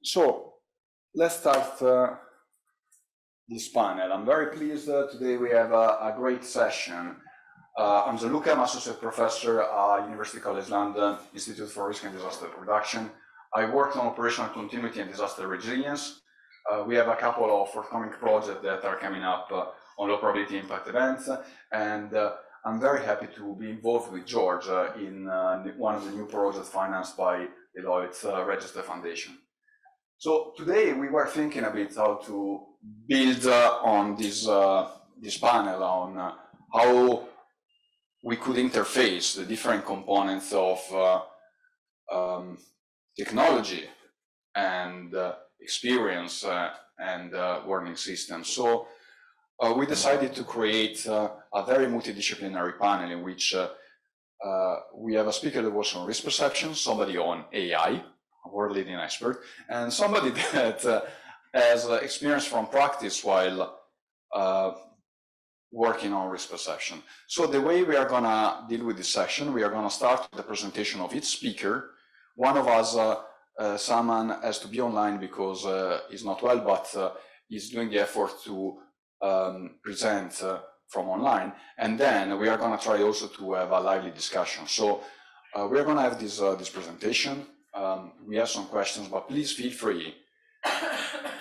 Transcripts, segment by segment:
So let's start this panel. I'm very pleased today we have a great session. I'm Gianluca, I'm Associate Professor at University College London, Institute for Risk and Disaster Reduction. I worked on operational continuity and disaster resilience. We have a couple of forthcoming projects that are coming up on low probability impact events, and I'm very happy to be involved with George in one of the new projects financed by Deloitte's Register Foundation. So today we were thinking a bit how to build on this panel on how we could interface the different components of technology and experience and warning systems. So we decided to create a very multidisciplinary panel in which we have a speaker that works on risk perception, somebody on AI, a world-leading expert, and somebody that has experience from practice while working on risk perception. So the way we are gonna deal with this session, we are gonna start with the presentation of each speaker. One of us, Saman, has to be online because he's not well, but he's doing the effort to present from online. And then we are gonna try also to have a lively discussion. So we are gonna have this presentation. We have some questions, but please feel free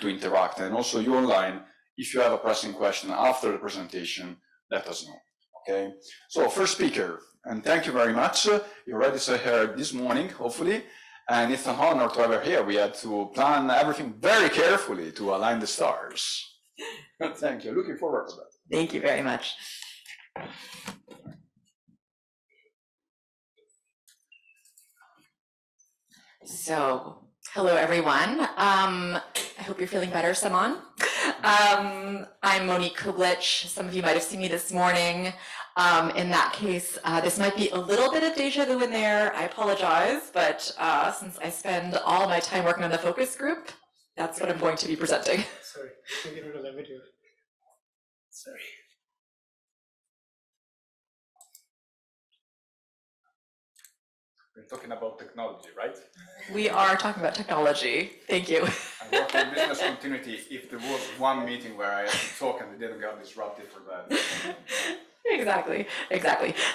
to interact. And also you online, if you have a pressing question after the presentation, let us know, okay? So first speaker, and thank you very much. You already saw her this morning, hopefully, and it's an honor to have her here. We had to plan everything very carefully to align the stars. Thank you, looking forward to that. Thank you very much. So, hello everyone. I hope you're feeling better, Saman. I'm Monique Kuglitsch. Some of you might have seen me this morning. In that case, this might be a little bit of deja vu in there. I apologize, but since I spend all my time working on the focus group, that's what I'm going to be presenting. Sorry, can you get rid of that video? Sorry. We're talking about technology, right? We are talking about technology. Thank you. I work in business continuity. If there was one meeting where I had to talk and they didn't get disrupted for that. Exactly.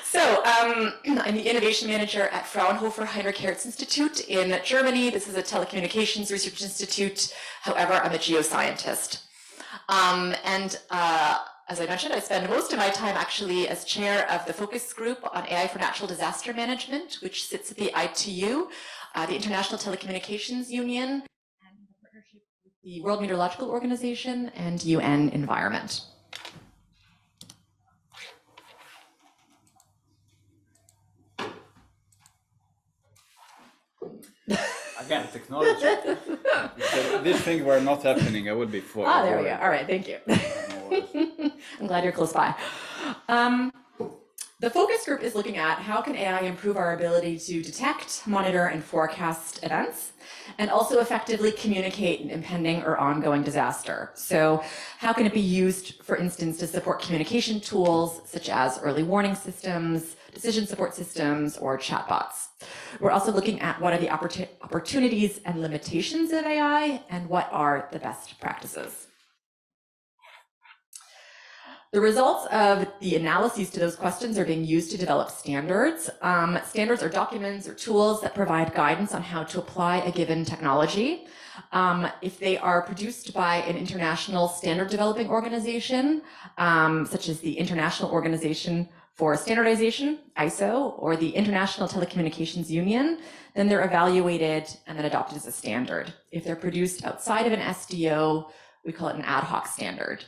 So I'm the innovation manager at Fraunhofer Heinrich Hertz Institute in Germany. This is a telecommunications research institute. However, I'm a geoscientist. As I mentioned, I spend most of my time actually as chair of the focus group on AI for natural disaster management, which sits at the ITU, the International Telecommunications Union, and in partnership with the World Meteorological Organization and UN Environment. Again, technology. If this thing were not happening, I would be for. Ah, there we go. All right, thank you. I'm glad you're close by. The focus group is looking at how can AI improve our ability to detect, monitor, and forecast events, and also effectively communicate an impending or ongoing disaster. So how can it be used, for instance, to support communication tools such as early warning systems, decision support systems, or chatbots? We're also looking at what are the opportunities and limitations of AI, and what are the best practices. The results of the analyses to those questions are being used to develop standards. Standards are documents or tools that provide guidance on how to apply a given technology. If they are produced by an international standard developing organization, such as the International Organization for Standardization, ISO, or the International Telecommunications Union, then they're evaluated and then adopted as a standard. If they're produced outside of an SDO, we call it an ad hoc standard.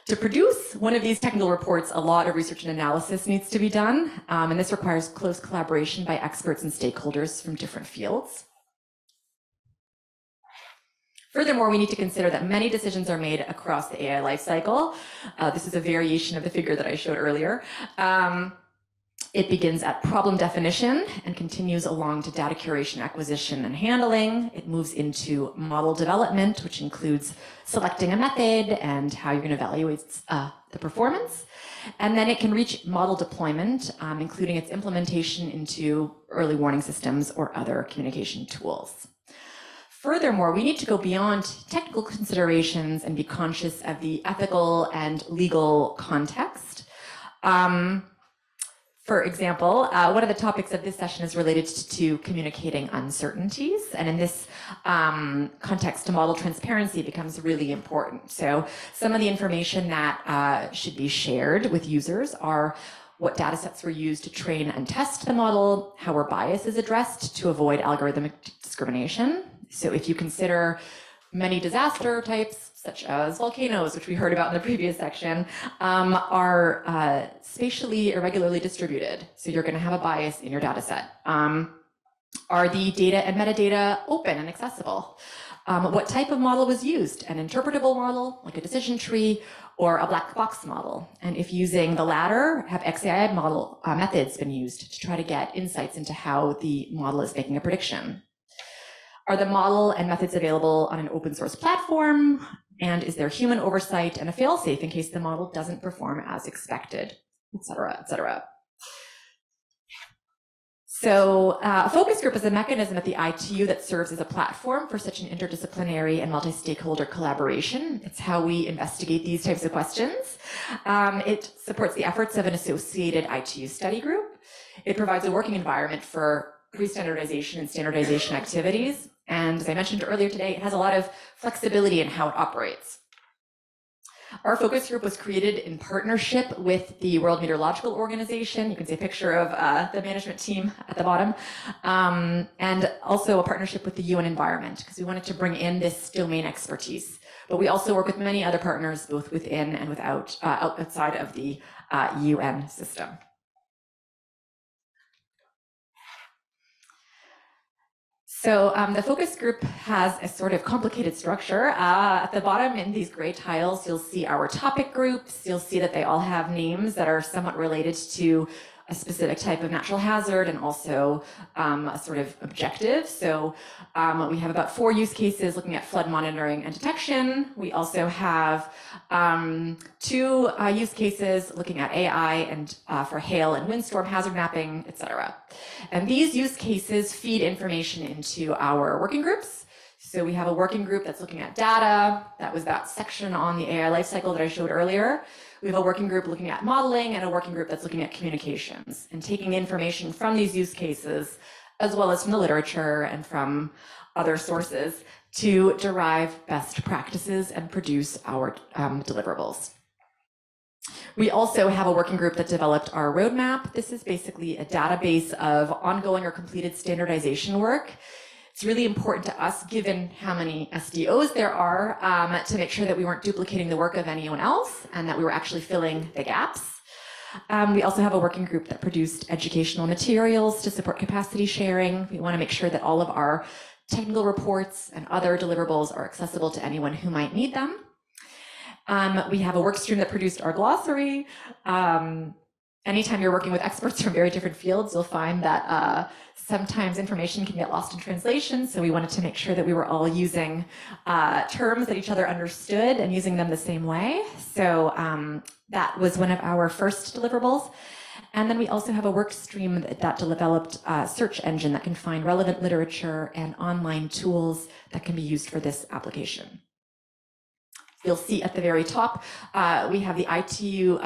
To produce one of these technical reports, a lot of research and analysis needs to be done, and this requires close collaboration by experts and stakeholders from different fields. Furthermore, we need to consider that many decisions are made across the AI lifecycle. This is a variation of the figure that I showed earlier. It begins at problem definition and continues along to data curation, acquisition, and handling. It moves into model development, which includes selecting a method and how you're going to evaluate the performance. And then it can reach model deployment, including its implementation into early warning systems or other communication tools. Furthermore, we need to go beyond technical considerations and be conscious of the ethical and legal context. For example, one of the topics of this session is related to communicating uncertainties. And in this context, model transparency becomes really important. So some of the information that should be shared with users are what data sets were used to train and test the model, how were bias is addressed to avoid algorithmic discrimination. So if you consider many disaster types, such as volcanoes, which we heard about in the previous section, are spatially irregularly distributed. So you're going to have a bias in your data set. Are the data and metadata open and accessible? What type of model was used? An interpretable model, like a decision tree, or a black box model? And if using the latter, have XAI model methods been used to try to get insights into how the model is making a prediction? Are the model and methods available on an open source platform? And is there human oversight and a fail-safe in case the model doesn't perform as expected, et cetera, et cetera? So a focus group is a mechanism at the ITU that serves as a platform for such an interdisciplinary and multi-stakeholder collaboration. It's how we investigate these types of questions. It supports the efforts of an associated ITU study group. It provides a working environment for pre-standardization and standardization activities. And as I mentioned earlier today, it has a lot of flexibility in how it operates. Our focus group was created in partnership with the World Meteorological Organization. You can see a picture of the management team at the bottom. And also a partnership with the UN Environment, because we wanted to bring in this domain expertise. But we also work with many other partners, both within and outside of the UN system. So the focus group has a sort of complicated structure. At the bottom in these gray tiles, you'll see our topic groups. You'll see that they all have names that are somewhat related to a specific type of natural hazard and also a sort of objective. So we have about 4 use cases looking at flood monitoring and detection. We also have 2 use cases looking at AI and for hail and windstorm hazard mapping, et cetera. And these use cases feed information into our working groups. So we have a working group that's looking at data. That was that section on the AI lifecycle that I showed earlier. We have a working group looking at modeling and a working group that's looking at communications and taking information from these use cases, as well as from the literature and from other sources to derive best practices and produce our deliverables. We also have a working group that developed our roadmap. This is basically a database of ongoing or completed standardization work. It's really important to us, given how many SDOs there are, to make sure that we weren't duplicating the work of anyone else and that we were actually filling the gaps. We also have a working group that produced educational materials to support capacity sharing. We want to make sure that all of our technical reports and other deliverables are accessible to anyone who might need them. We have a work stream that produced our glossary. Anytime you're working with experts from very different fields, you'll find that sometimes information can get lost in translation. So we wanted to make sure that we were all using terms that each other understood and using them the same way. So that was one of our first deliverables. And then we also have a work stream that developed a search engine that can find relevant literature and online tools that can be used for this application. You'll see at the very top, we have the ITU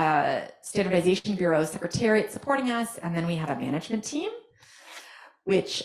Standardization Bureau Secretariat supporting us, and then we have a management team, which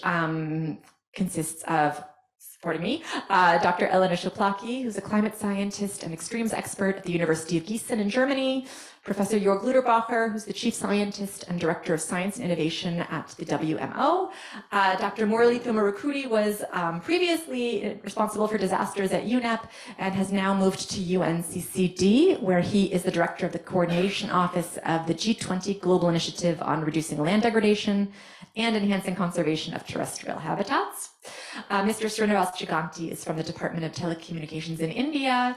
consists of, supporting me, Dr. Elena Szoplaki, who's a climate scientist and extremes expert at the University of Gießen in Germany, Professor Jörg Luderbacher, who's the chief scientist and director of science and innovation at the WMO. Dr. Murali Thumarukudi was previously responsible for disasters at UNEP and has now moved to UNCCD, where he is the director of the coordination office of the G20 Global Initiative on Reducing Land Degradation and Enhancing Conservation of Terrestrial Habitats. Mr. Srinivas Giganti is from the Department of Telecommunications in India.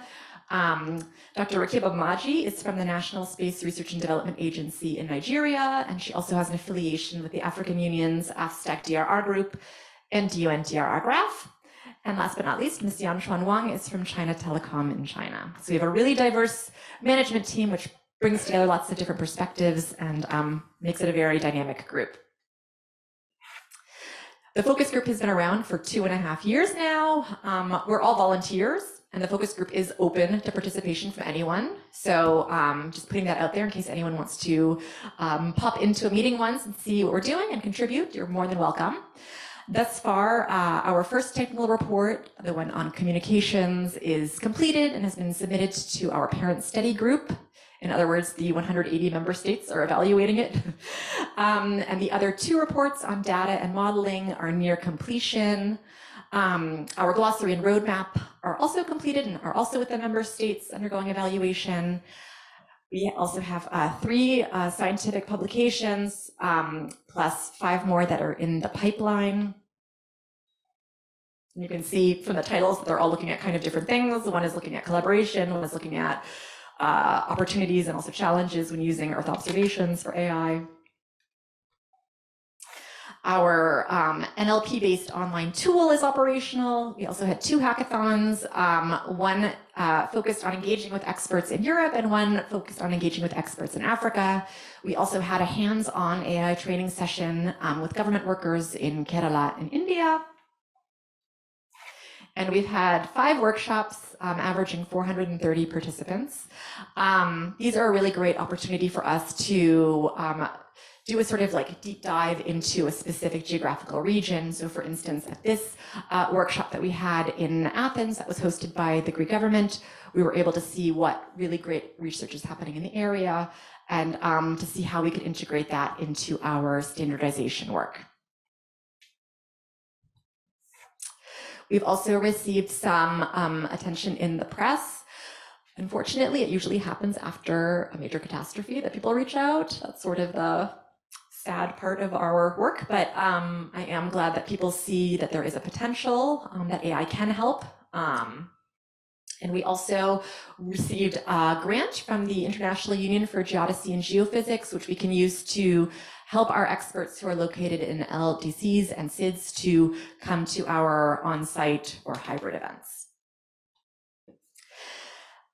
Dr. Rakiba Maji is from the National Space Research and Development Agency in Nigeria, and she also has an affiliation with the African Union's AFSTAC DRR group and UNDRR Graph. And last but not least, Ms. Yanchuan Wang is from China Telecom in China. So we have a really diverse management team, which brings together lots of different perspectives and makes it a very dynamic group. The focus group has been around for 2.5 years now. We're all volunteers, and the focus group is open to participation from anyone. So just putting that out there in case anyone wants to pop into a meeting once and see what we're doing and contribute, you're more than welcome. Thus far, our first technical report, the one on communications, is completed and has been submitted to our parent study group. In other words, the 180 member states are evaluating it. And the other 2 reports on data and modeling are near completion. Our glossary and roadmap are also completed and are also with the member states undergoing evaluation. We also have 3 scientific publications, plus 5 more that are in the pipeline. And you can see from the titles that they're all looking at kind of different things. One is looking at collaboration, one is looking at opportunities and also challenges when using Earth observations for AI. Our NLP-based online tool is operational. We also had 2 hackathons, one focused on engaging with experts in Europe and one focused on engaging with experts in Africa. We also had a hands-on AI training session with government workers in Kerala in India. And we've had 5 workshops, averaging 430 participants. These are a really great opportunity for us to do a sort of like deep dive into a specific geographical region. So for instance, at this workshop that we had in Athens that was hosted by the Greek government, we were able to see what really great research is happening in the area and to see how we could integrate that into our standardization work. We've also received some attention in the press. Unfortunately, it usually happens after a major catastrophe that people reach out. That's sort of the sad part of our work, but I am glad that people see that there is a potential, that AI can help. And we also received a grant from the International Union for Geodesy and Geophysics, which we can use to help our experts who are located in LDCs and SIDS to come to our on-site or hybrid events.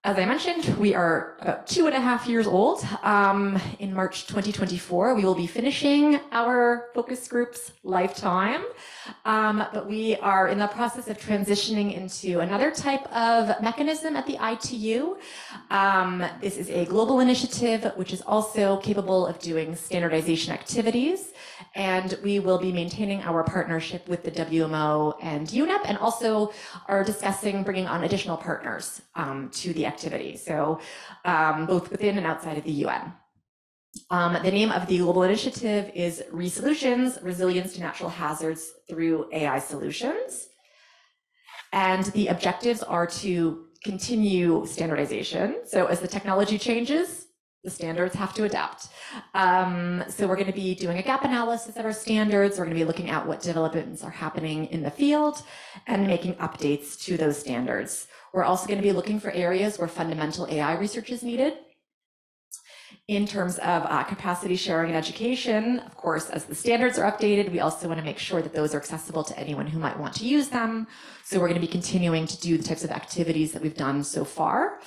As I mentioned, we are about 2.5 years old. In March 2024, we will be finishing our focus group's lifetime, but we are in the process of transitioning into another type of mechanism at the ITU. This is a global initiative, which is also capable of doing standardization activities, and we will be maintaining our partnership with the WMO and UNEP, and also are discussing bringing on additional partners to the activity, so both within and outside of the UN. The name of the global initiative is Resolutions, Resilience to Natural Hazards Through AI Solutions. And the objectives are to continue standardization. So as the technology changes, the standards have to adapt. So we're going to be doing a gap analysis of our standards. We're going to be looking at what developments are happening in the field and making updates to those standards. We're also going to be looking for areas where fundamental AI research is needed. In terms of capacity sharing and education, of course, as the standards are updated, we also want to make sure that those are accessible to anyone who might want to use them. So we're going to be continuing to do the types of activities that we've done so far.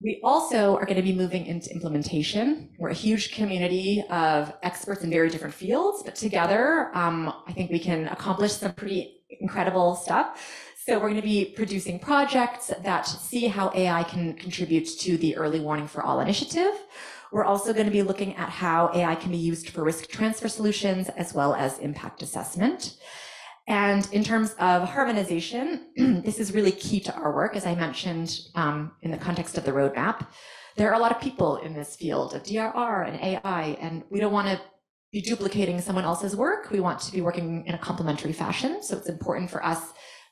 We also are going to be moving into implementation. We're a huge community of experts in very different fields, but together, I think we can accomplish some pretty incredible stuff. So we're going to be producing projects that see how AI can contribute to the Early Warning for All initiative. We're also going to be looking at how AI can be used for risk transfer solutions as well as impact assessment. And in terms of harmonization, this is really key to our work, as I mentioned in the context of the roadmap. There are a lot of people in this field of DRR and AI, and we don't want to be duplicating someone else's work. We want to be working in a complementary fashion. So it's important for us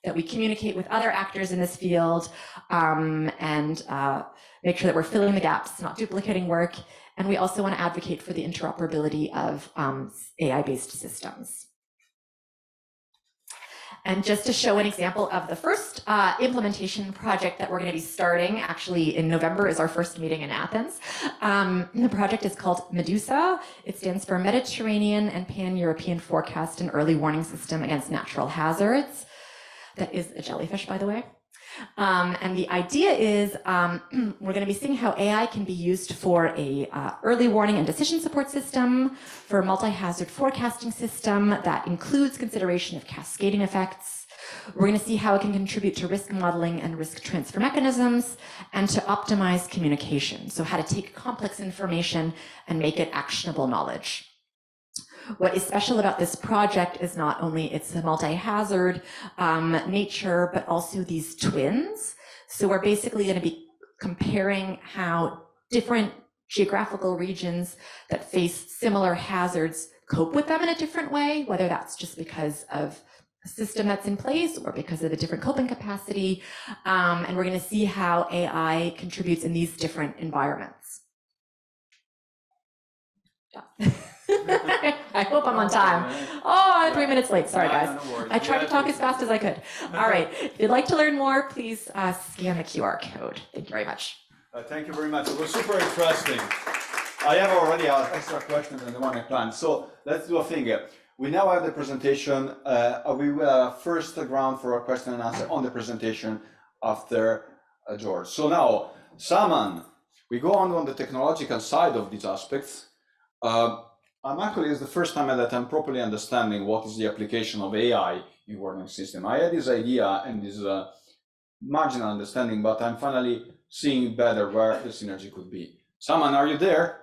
that we communicate with other actors in this field and make sure that we're filling the gaps, not duplicating work. And we also want to advocate for the interoperability of AI-based systems. And just to show an example of the first implementation project that we're going to be starting, actually in November is our first meeting in Athens. The project is called MEDUSA. It stands for Mediterranean and Pan-European Forecast and Early Warning System Against Natural Hazards. That is a jellyfish, by the way. And the idea is we're going to be seeing how AI can be used for a early warning and decision support system, for a multi-hazard forecasting system that includes consideration of cascading effects. We're going to see how it can contribute to risk modeling and risk transfer mechanisms, and to optimize communication. So how to take complex information and make it actionable knowledge. What is special about this project is not only its multi-hazard nature, but also these twins. So we're basically going to be comparing how different geographical regions that face similar hazards cope with them in a different way, whether that's just because of a system that's in place or because of a different coping capacity. And we're going to see how AI contributes in these different environments. Yeah. I hope I'm on time. Oh, I'm 3 minutes late. Sorry, guys. I tried to talk as fast as I could. All right. If you'd like to learn more, please scan the QR code. Thank you very much. Thank you very much. It was super interesting. I have already an extra question than the one I planned. So let's do a thing. We now have the presentation. We will first ground for a question and answer on the presentation after George. So now, Saman, we go on the technological side of these aspects. It's the first time that I'm properly understanding what is the application of AI in warning system. I had this idea and this marginal understanding, but I'm finally seeing better where the synergy could be. Saman, are you there?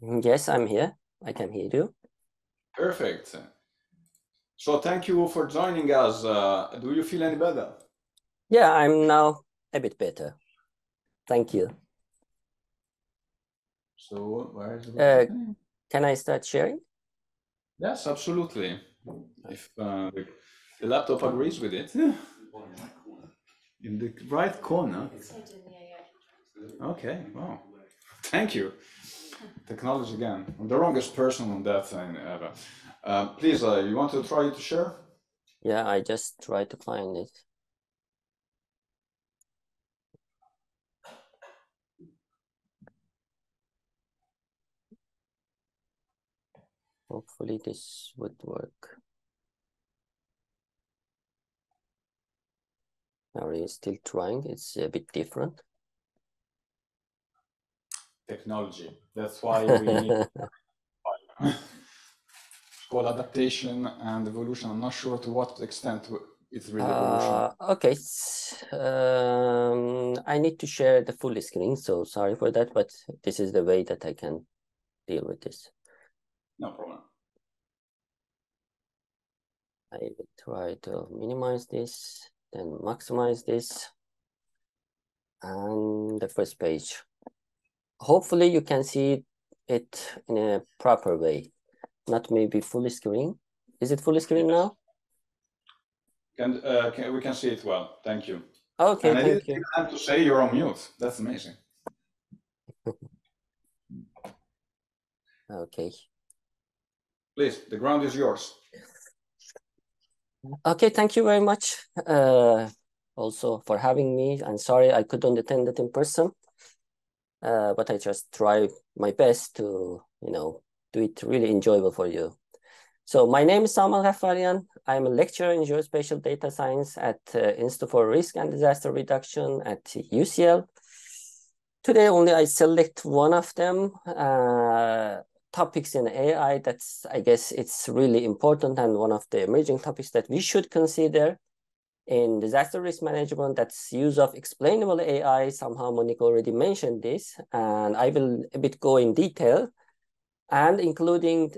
Yes, I'm here. I can hear you. Perfect. So thank you for joining us. Do you feel any better? Yeah, I'm now a bit better. Thank you. So where is it? Can I start sharing? Yes, absolutely. If the laptop agrees with it. In the right corner. Okay, wow. Thank you. Technology again. I'm the wrongest person on that thing ever. Please, you want to try to share? Yeah, I just try to find it. Hopefully this would work. Are you still trying? It's a bit different. Technology. That's why we need called adaptation and evolution. I'm not sure to what extent it's really evolution. Okay. I need to share the full screen, so sorry for that, but this is the way that I can deal with this. No problem. I will try to minimize this, then maximize this. And the first page. Hopefully you can see it in a proper way, not maybe full screen. Is it full screen now? We can see it well. Thank you. Okay, and thank you. I have to say you're on mute. That's amazing. Okay. Please, the ground is yours. Okay, thank you very much also for having me. I'm sorry I couldn't attend it in person, but I just try my best to, do it really enjoyable for you. So my name is Saman Ghaffarian. I'm a lecturer in geospatial data science at Institute for Risk and Disaster Reduction at UCL. Today only I select one of them, topics in AI that's, I guess it's really important and one of the emerging topics that we should consider in disaster risk management, that's use of explainable AI. Somehow Monique already mentioned this, and I will a bit go in detail, and including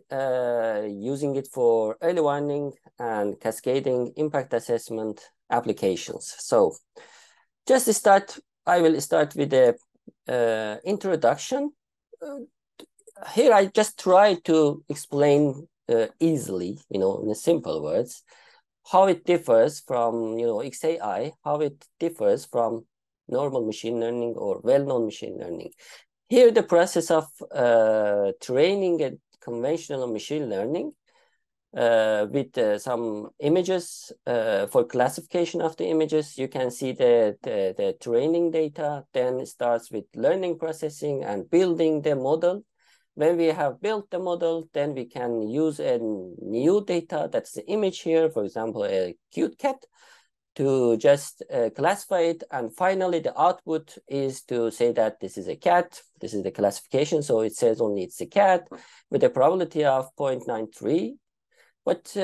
using it for early warning and cascading impact assessment applications. So just to start, I will start with the introduction. Here I just try to explain easily, in simple words, how it differs from, XAI, how it differs from normal machine learning or well-known machine learning. Here, the process of training a conventional machine learning with some images for classification of the images, you can see the training data, then it starts with learning processing and building the model. When we have built the model, then we can use a new data, that's the image here, for example, a cute cat, to just classify it. And finally, the output is to say that this is a cat. This is the classification. So it says only it's a cat with a probability of 0.93. But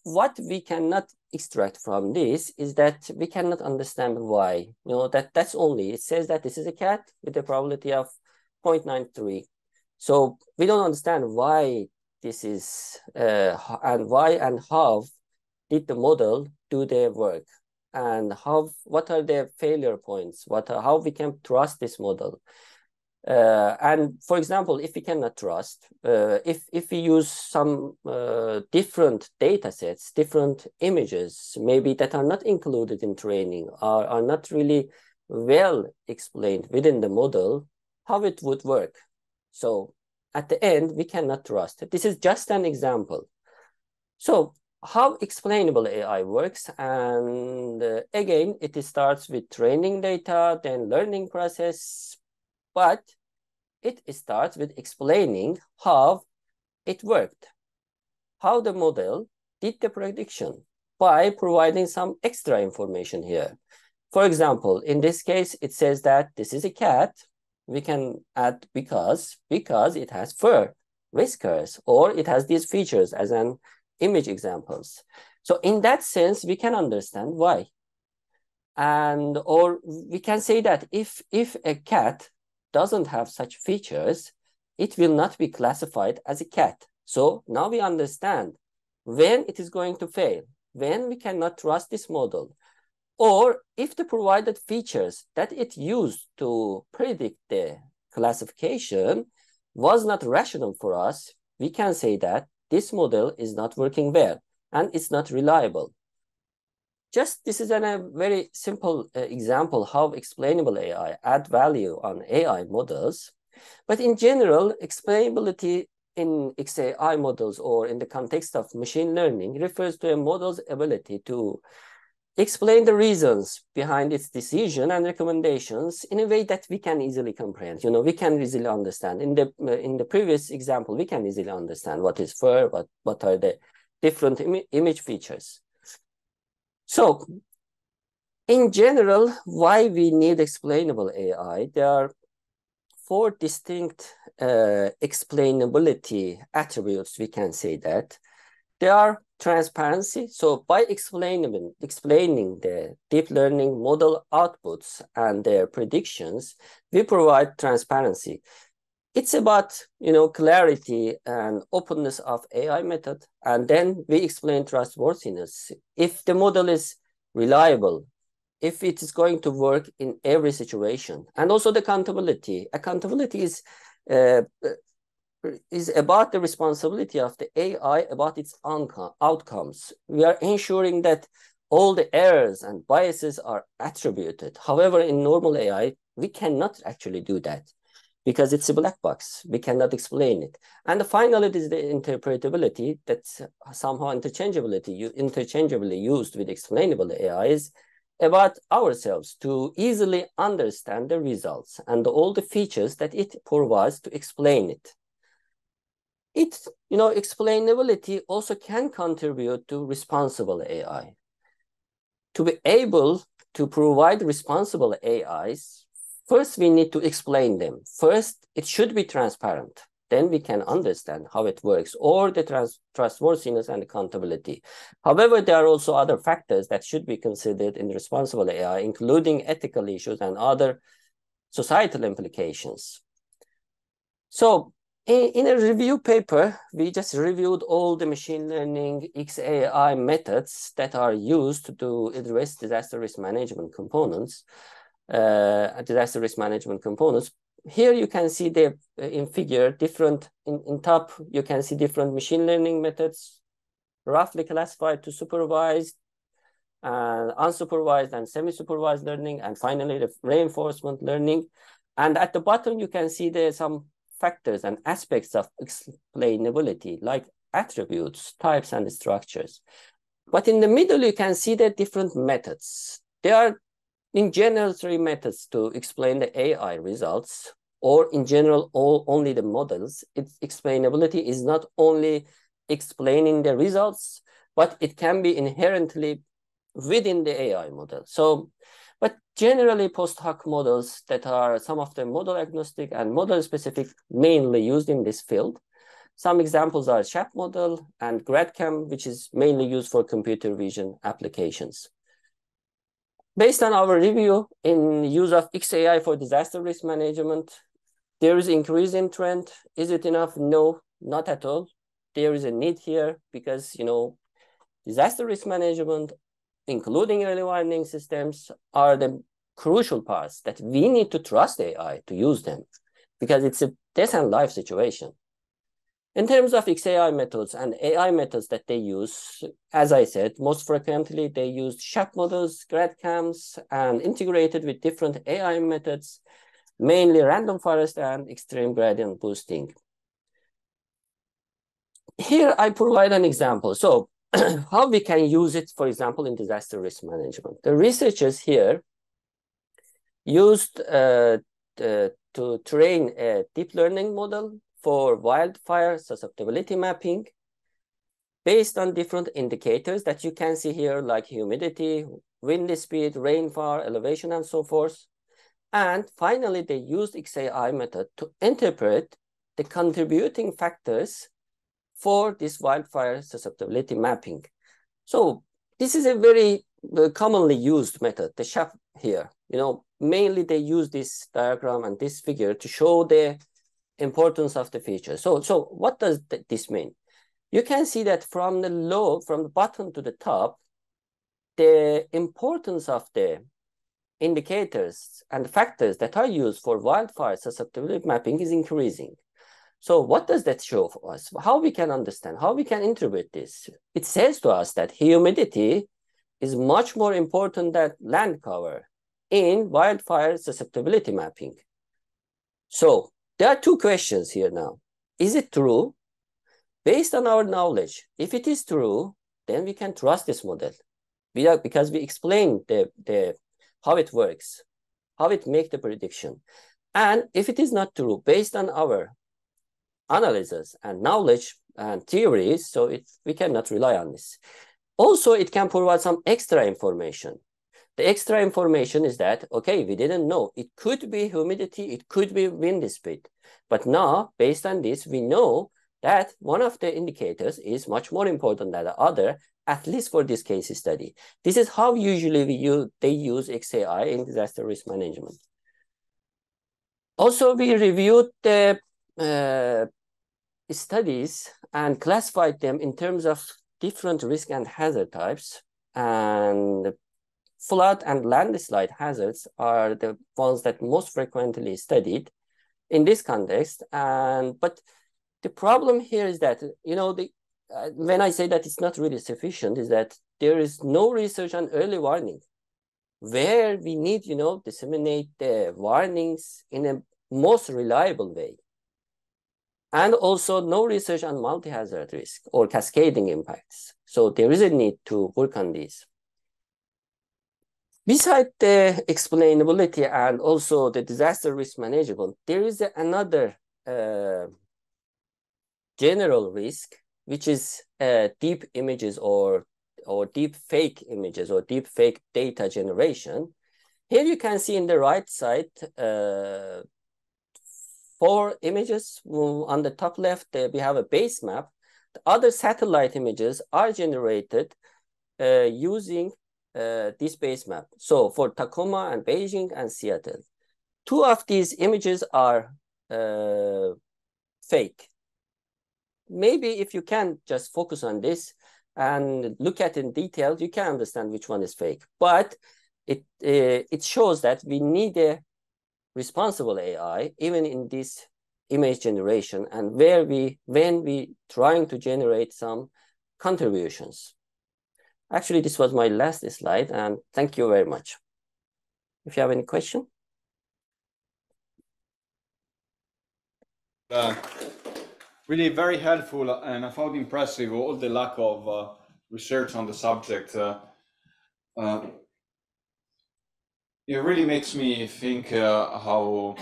what we cannot extract from this is that we cannot understand why. You know, that's only, it says that this is a cat with a probability of 0.93. So we don't understand why this is, and why and how did the model do their work, and what are their failure points, how we can trust this model. And for example, if we cannot trust, if we use some different data sets, different images, maybe that are not included in training, are not really well explained within the model, how it would work. So at the end, we cannot trust. This is just an example. So how explainable AI works, and again, it starts with training data, then learning process, but it starts with explaining how it worked, how the model did the prediction by providing some extra information here. For example, in this case, it says that this is a cat. We can add because it has fur, whiskers, or it has these features as an image examples. So in that sense, we can understand why. And, or we can say that if a cat doesn't have such features, it will not be classified as a cat. So now we understand when it is going to fail, when we cannot trust this model, or if the provided features that it used to predict the classification was not rational for us, we can say that this model is not working well and it's not reliable. Just this is a very simple example how explainable AI add value on AI models. But in general, explainability in XAI models or in the context of machine learning refers to a model's ability to explain the reasons behind its decision and recommendations in a way that we can easily comprehend. You know, we can easily understand. In the previous example, we can easily understand what is fur, what are the different image features. So, in general, why we need explainable AI? There are 4 distinct explainability attributes, we can say that. They are transparency. So by explaining the deep learning model outputs and their predictions, we provide transparency. It's about, you know, clarity and openness of AI method. And then we explain trustworthiness. If the model is reliable, if it is going to work in every situation. And also the accountability. Accountability is about the responsibility of the AI about its outcomes. We are ensuring that all the errors and biases are attributed. However, in normal AI, we cannot actually do that because it's a black box. We cannot explain it. And finally, it is the interpretability that's somehow interchangeably used with explainable AIs about ourselves to easily understand the results and all the features that it provides to explain it. You know, explainability also can contribute to responsible AI. To be able to provide responsible AIs, first we need to explain them. First, it should be transparent. Then we can understand how it works, or the trustworthiness and accountability. However, there are also other factors that should be considered in responsible AI, including ethical issues and other societal implications. So, in a review paper, we just reviewed all the machine learning XAI methods that are used to address disaster risk management components. Here you can see the in figure different in top. You can see different machine learning methods, roughly classified to supervised, unsupervised, and semi-supervised learning, and finally the reinforcement learning. And at the bottom, you can see there's some factors and aspects of explainability, like attributes, types, and structures. But in the middle, you can see the different methods. There are, in general, 3 methods to explain the AI results, or in general, only the models. Its explainability is not only explaining the results, but it can be inherently within the AI model. So, but generally post hoc models that are some of them model agnostic and model specific mainly used in this field. Some examples are SHAP model and GradCam, which is mainly used for computer vision applications. Based on our review in use of XAI for disaster risk management, there is increasing trend. Is it enough? No, not at all. There is a need here because, you know, disaster risk management, including early warning systems, are the crucial parts that we need to trust AI to use them because it's a death and life situation. In terms of XAI methods and AI methods that they use, as I said, most frequently they used SHAP models, GradCams, and integrated with different AI methods, mainly random forest and extreme gradient boosting. Here I provide an example. So how we can use it, for example, in disaster risk management. The researchers here used to train a deep learning model for wildfire susceptibility mapping based on different indicators that you can see here, like humidity, wind speed, rainfall, elevation, and so forth. And finally, they used XAI method to interpret the contributing factors for this wildfire susceptibility mapping. So this is a very commonly used method, the SHAP here. You know, mainly they use this diagram and this figure to show the importance of the feature. So what does this mean? You can see that from the bottom to the top, the importance of the indicators and factors that are used for wildfire susceptibility mapping is increasing. So what does that show for us? How we can understand, how we can interpret this? It says to us that humidity is much more important than land cover in wildfire susceptibility mapping. So there are two questions here now. Is it true? Based on our knowledge, if it is true, then we can trust this model because we explained how it works, how it makes the prediction. And if it is not true, based on our analysis and knowledge and theories, so we cannot rely on this. Also, it can provide some extra information. The extra information is that, okay, we didn't know. It could be humidity, it could be wind speed. But now, based on this, we know that one of the indicators is much more important than the other, at least for this case study. This is how usually they use XAI in disaster risk management. Also, we reviewed the studies and classified them in terms of different risk and hazard types, and flood and landslide hazards are the ones that most frequently studied in this context. But the problem here is that, you know, when I say that it's not really sufficient, is that there is no research on early warning, where we need, you know, disseminate the warnings in a most reliable way. And also no research on multi-hazard risk or cascading impacts. So there is a need to work on these. Besides the explainability and also the disaster risk management, there is another general risk, which is deep images or deep fake images or deep fake data generation. Here you can see in the right side, 4 images. On the top left, we have a base map. The other satellite images are generated using this base map. So for Tacoma and Beijing and Seattle, 2 of these images are fake. Maybe if you can just focus on this and look at it in detail, you can understand which one is fake. But it shows that we need a responsible AI even in this image generation and when we trying to generate some contributions. Actually, this was my last slide, and thank you very much. If you have any question. Really very helpful, and I found impressive all the lack of research on the subject. It really makes me think how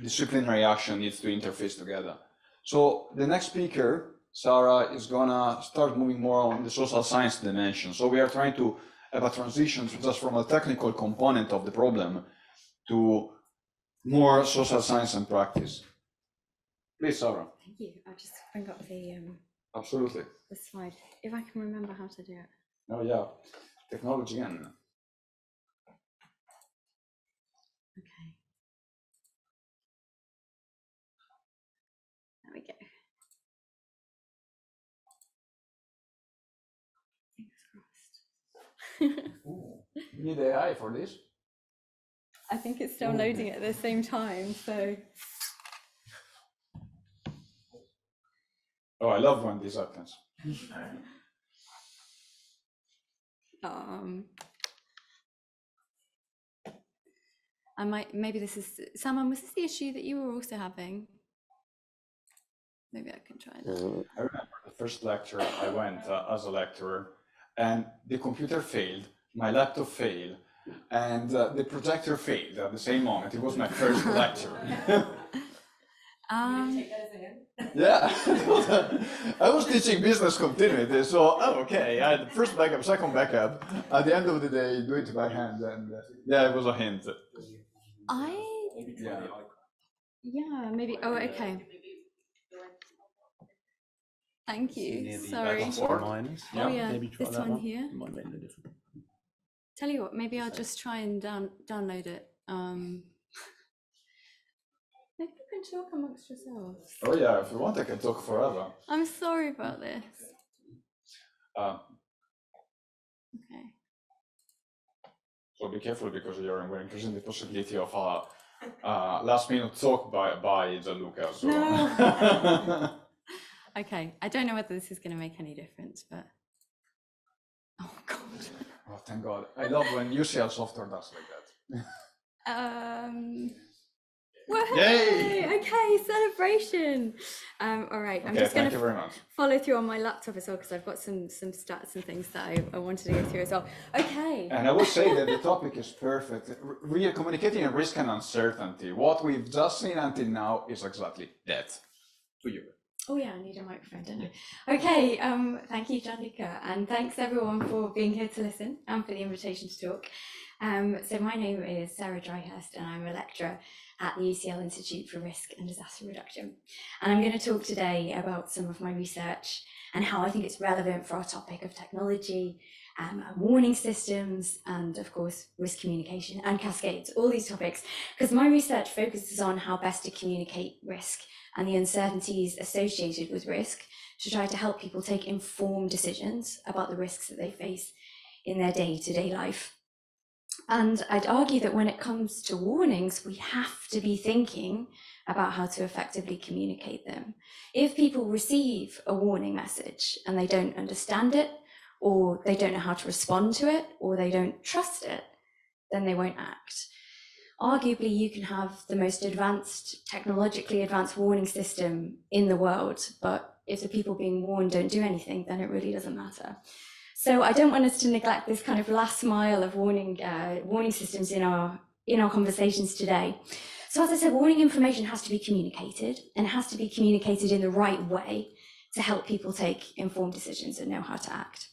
disciplinary action needs to interface together. So the next speaker, Sarah, is gonna start moving more on the social science dimension. So we are trying to have a transition just from a technical component of the problem to more social science and practice. Please, Sarah. Thank you. I'll just bring up the Absolutely. the slide if I can remember how to do it. Oh yeah, technology again. Okay. There we go. Fingers crossed. Ooh, you need AI for this? I think it's still loading at the same time, so. Oh, I love when this happens. I might, maybe this is, Saman, was this the issue that you were also having? Maybe I can try that. I remember the first lecture I went as a lecturer, and the computer failed, my laptop failed, and the projector failed at the same moment. It was my first lecture. Yeah, I was teaching business continuity, so okay, I had the first backup, second backup. At the end of the day, do it by hand, and yeah, it was a hint. Yeah, maybe. Oh, okay. Thank you. Sorry. Yeah. Oh yeah, Maybe try this that one here. It might make no difference. Tell you what, maybe I'll just try and download it. Maybe you can talk amongst yourselves. Oh yeah, if you want, I can talk forever. I'm sorry about this. Okay. So be careful because we're increasing the possibility of a last-minute talk by Gianluca. So. No. Okay, I don't know whether this is going to make any difference, but oh god. Oh, thank God! I love when UCL software does like that. Yay! Okay, celebration. All right, I'm just going to follow through on my laptop as well because I've got some stats and things that I wanted to go through as well. Okay. And I will say that the topic is perfect. Communicating risk and uncertainty. What we've just seen until now is exactly that. To you. Oh yeah, I need a microphone, don't I? Okay, thank you, Gianluca, and thanks everyone for being here to listen and for the invitation to talk. So my name is Sarah Dryhurst and I'm a lecturer at the UCL Institute for Risk and Disaster Reduction. And I'm going to talk today about some of my research and how I think it's relevant for our topic of technology, and warning systems, and of course, risk communication and cascades, all these topics, because my research focuses on how best to communicate risk and the uncertainties associated with risk to try to help people take informed decisions about the risks that they face in their day-to-day life. And I'd argue that when it comes to warnings, we have to be thinking about how to effectively communicate them. If people receive a warning message and they don't understand it, or they don't know how to respond to it, or they don't trust it, then they won't act. Arguably, you can have the most advanced, technologically advanced warning system in the world, but if the people being warned don't do anything, then it really doesn't matter. So I don't want us to neglect this kind of last mile of warning systems in our conversations today. So as I said, warning information has to be communicated, and it has to be communicated in the right way to help people take informed decisions and know how to act.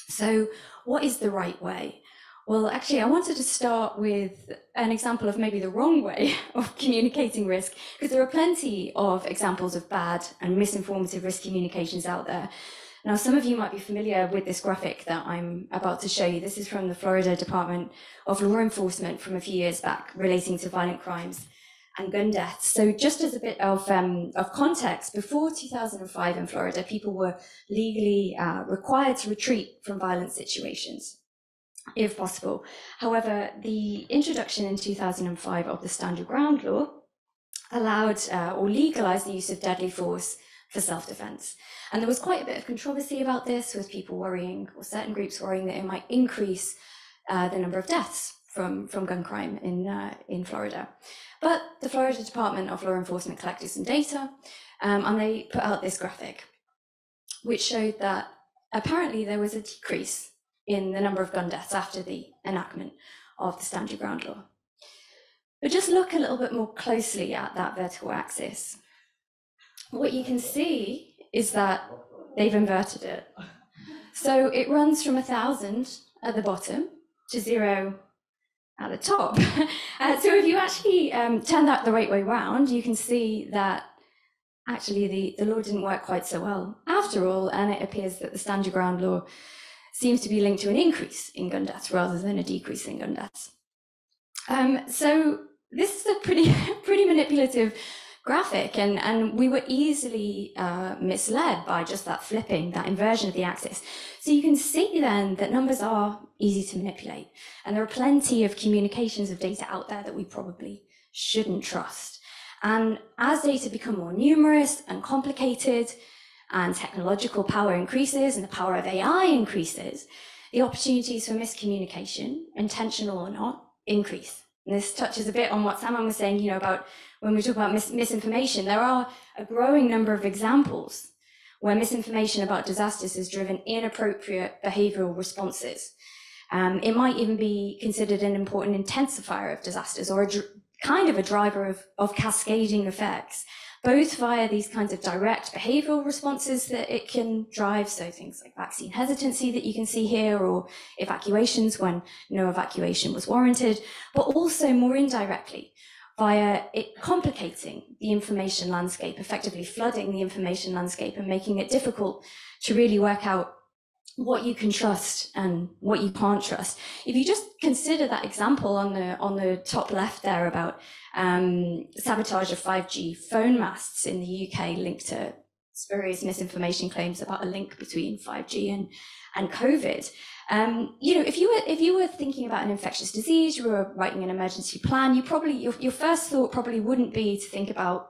So what is the right way? Well, actually, I wanted to start with an example of maybe the wrong way of communicating risk, because there are plenty of examples of bad and misinformative risk communications out there. Now, some of you might be familiar with this graphic that I'm about to show you. This is from the Florida Department of Law Enforcement from a few years back, relating to violent crimes and gun deaths. So just as a bit of context, before 2005 in Florida, people were legally required to retreat from violent situations, if possible. However, the introduction in 2005 of the Stand Your Ground law allowed or legalized the use of deadly force for self-defense. And there was quite a bit of controversy about this, with people worrying, or certain groups worrying, that it might increase the number of deaths from gun crime in Florida. But the Florida Department of Law Enforcement collected some data, and they put out this graphic, which showed that apparently there was a decrease in the number of gun deaths after the enactment of the Stand Your Ground law. But just look a little bit more closely at that vertical axis. What you can see is that they've inverted it. So it runs from 1,000 at the bottom to 0 at the top. So if you actually turn that the right way round, you can see that actually the law didn't work quite so well after all, and it appears that the stand your ground law seems to be linked to an increase in gun deaths rather than a decrease in gun deaths. So this is a pretty manipulative graphic, and we were easily misled by just that flipping, that inversion of the axis. So you can see then that numbers are easy to manipulate, and there are plenty of communications of data out there that we probably shouldn't trust. And as data become more numerous and complicated, and technological power increases and the power of AI increases, the opportunities for miscommunication, intentional or not, increase. And this touches a bit on what Saman was saying, you know, about when we talk about misinformation. There are a growing number of examples where misinformation about disasters has driven inappropriate behavioral responses. It might even be considered an important intensifier of disasters, or kind of a driver of cascading effects, both via these kinds of direct behavioral responses that it can drive, so things like vaccine hesitancy that you can see here, or evacuations when no evacuation was warranted, but also more indirectly via it complicating the information landscape, effectively flooding the information landscape and making it difficult to really work out what you can trust and what you can't trust. If you just consider that example on the top left there about sabotage of 5G phone masts in the UK linked to spurious misinformation claims about a link between 5G and COVID. You know, if you were thinking about an infectious disease, you were writing an emergency plan, you probably your first thought probably wouldn't be to think about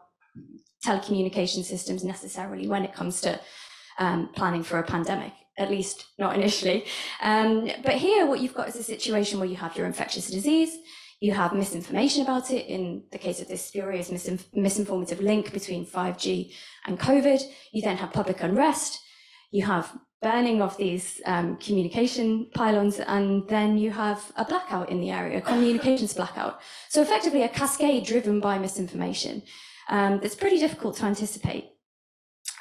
telecommunication systems necessarily when it comes to planning for a pandemic, at least not initially. But here what you've got is a situation where you have your infectious disease, you have misinformation about it in the case of this spurious misinformative link between 5G and COVID. You then have public unrest, you have burning of these communication pylons, and then you have a blackout in the area, a communications blackout. So effectively a cascade driven by misinformation that's pretty difficult to anticipate.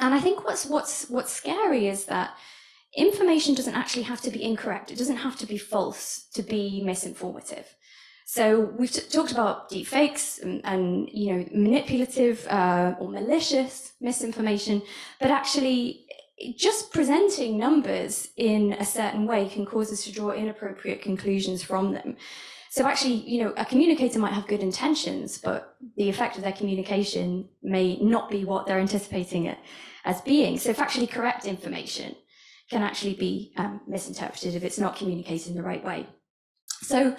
And I think what's scary is that information doesn't actually have to be incorrect. It doesn't have to be false to be misinformative. So we've talked about deepfakes and you know, manipulative or malicious misinformation, but actually just presenting numbers in a certain way can cause us to draw inappropriate conclusions from them. So actually, you know, a communicator might have good intentions, but the effect of their communication may not be what they're anticipating it as being. So factually correct information can actually be misinterpreted if it's not communicated in the right way. So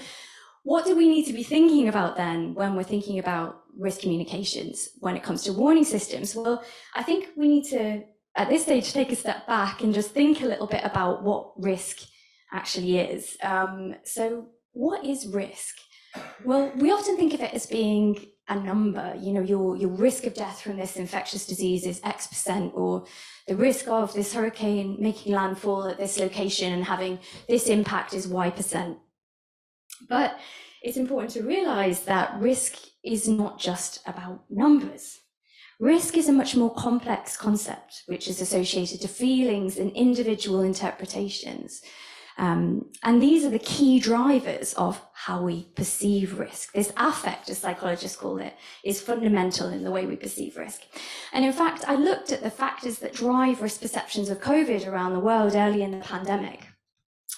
what do we need to be thinking about then when we're thinking about risk communications when it comes to warning systems? Well, I think we need to, at this stage, take a step back and just think a little bit about what risk actually is. So what is risk? Well, we often think of it as being a number. You know, your risk of death from this infectious disease is X%, or the risk of this hurricane making landfall at this location and having this impact is Y%. But it's important to realize that risk is not just about numbers. Risk is a much more complex concept, which is associated to feelings and individual interpretations. And these are the key drivers of how we perceive risk. This affect, as psychologists call it, is fundamental in the way we perceive risk. And in fact, I looked at the factors that drive risk perceptions of COVID around the world early in the pandemic.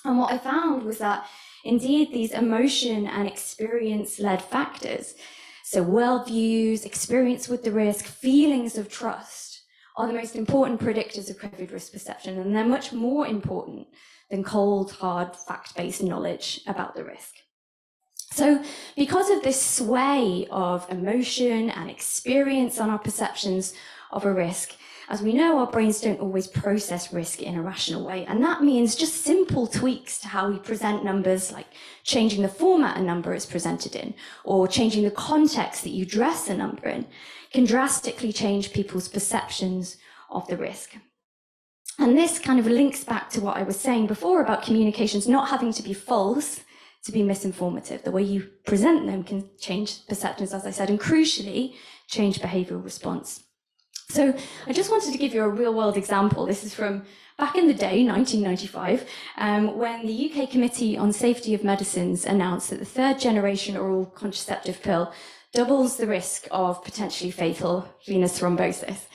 And what I found was that indeed these emotion and experience-led factors, so worldviews, experience with the risk, feelings of trust, are the most important predictors of COVID risk perception, and they're much more important than cold, hard, fact-based knowledge about the risk. So because of this sway of emotion and experience on our perceptions of a risk, as we know, our brains don't always process risk in a rational way. And that means just simple tweaks to how we present numbers, like changing the format a number is presented in, or changing the context that you dress a number in, can drastically change people's perceptions of the risk. And this kind of links back to what I was saying before about communications not having to be false to be misinformative. The way you present them can change perceptions, as I said, and crucially, change behavioral response. So I just wanted to give you a real world example. This is from back in the day, 1995, when the UK Committee on Safety of Medicines announced that the third generation oral contraceptive pill doubles the risk of potentially fatal venous thrombosis.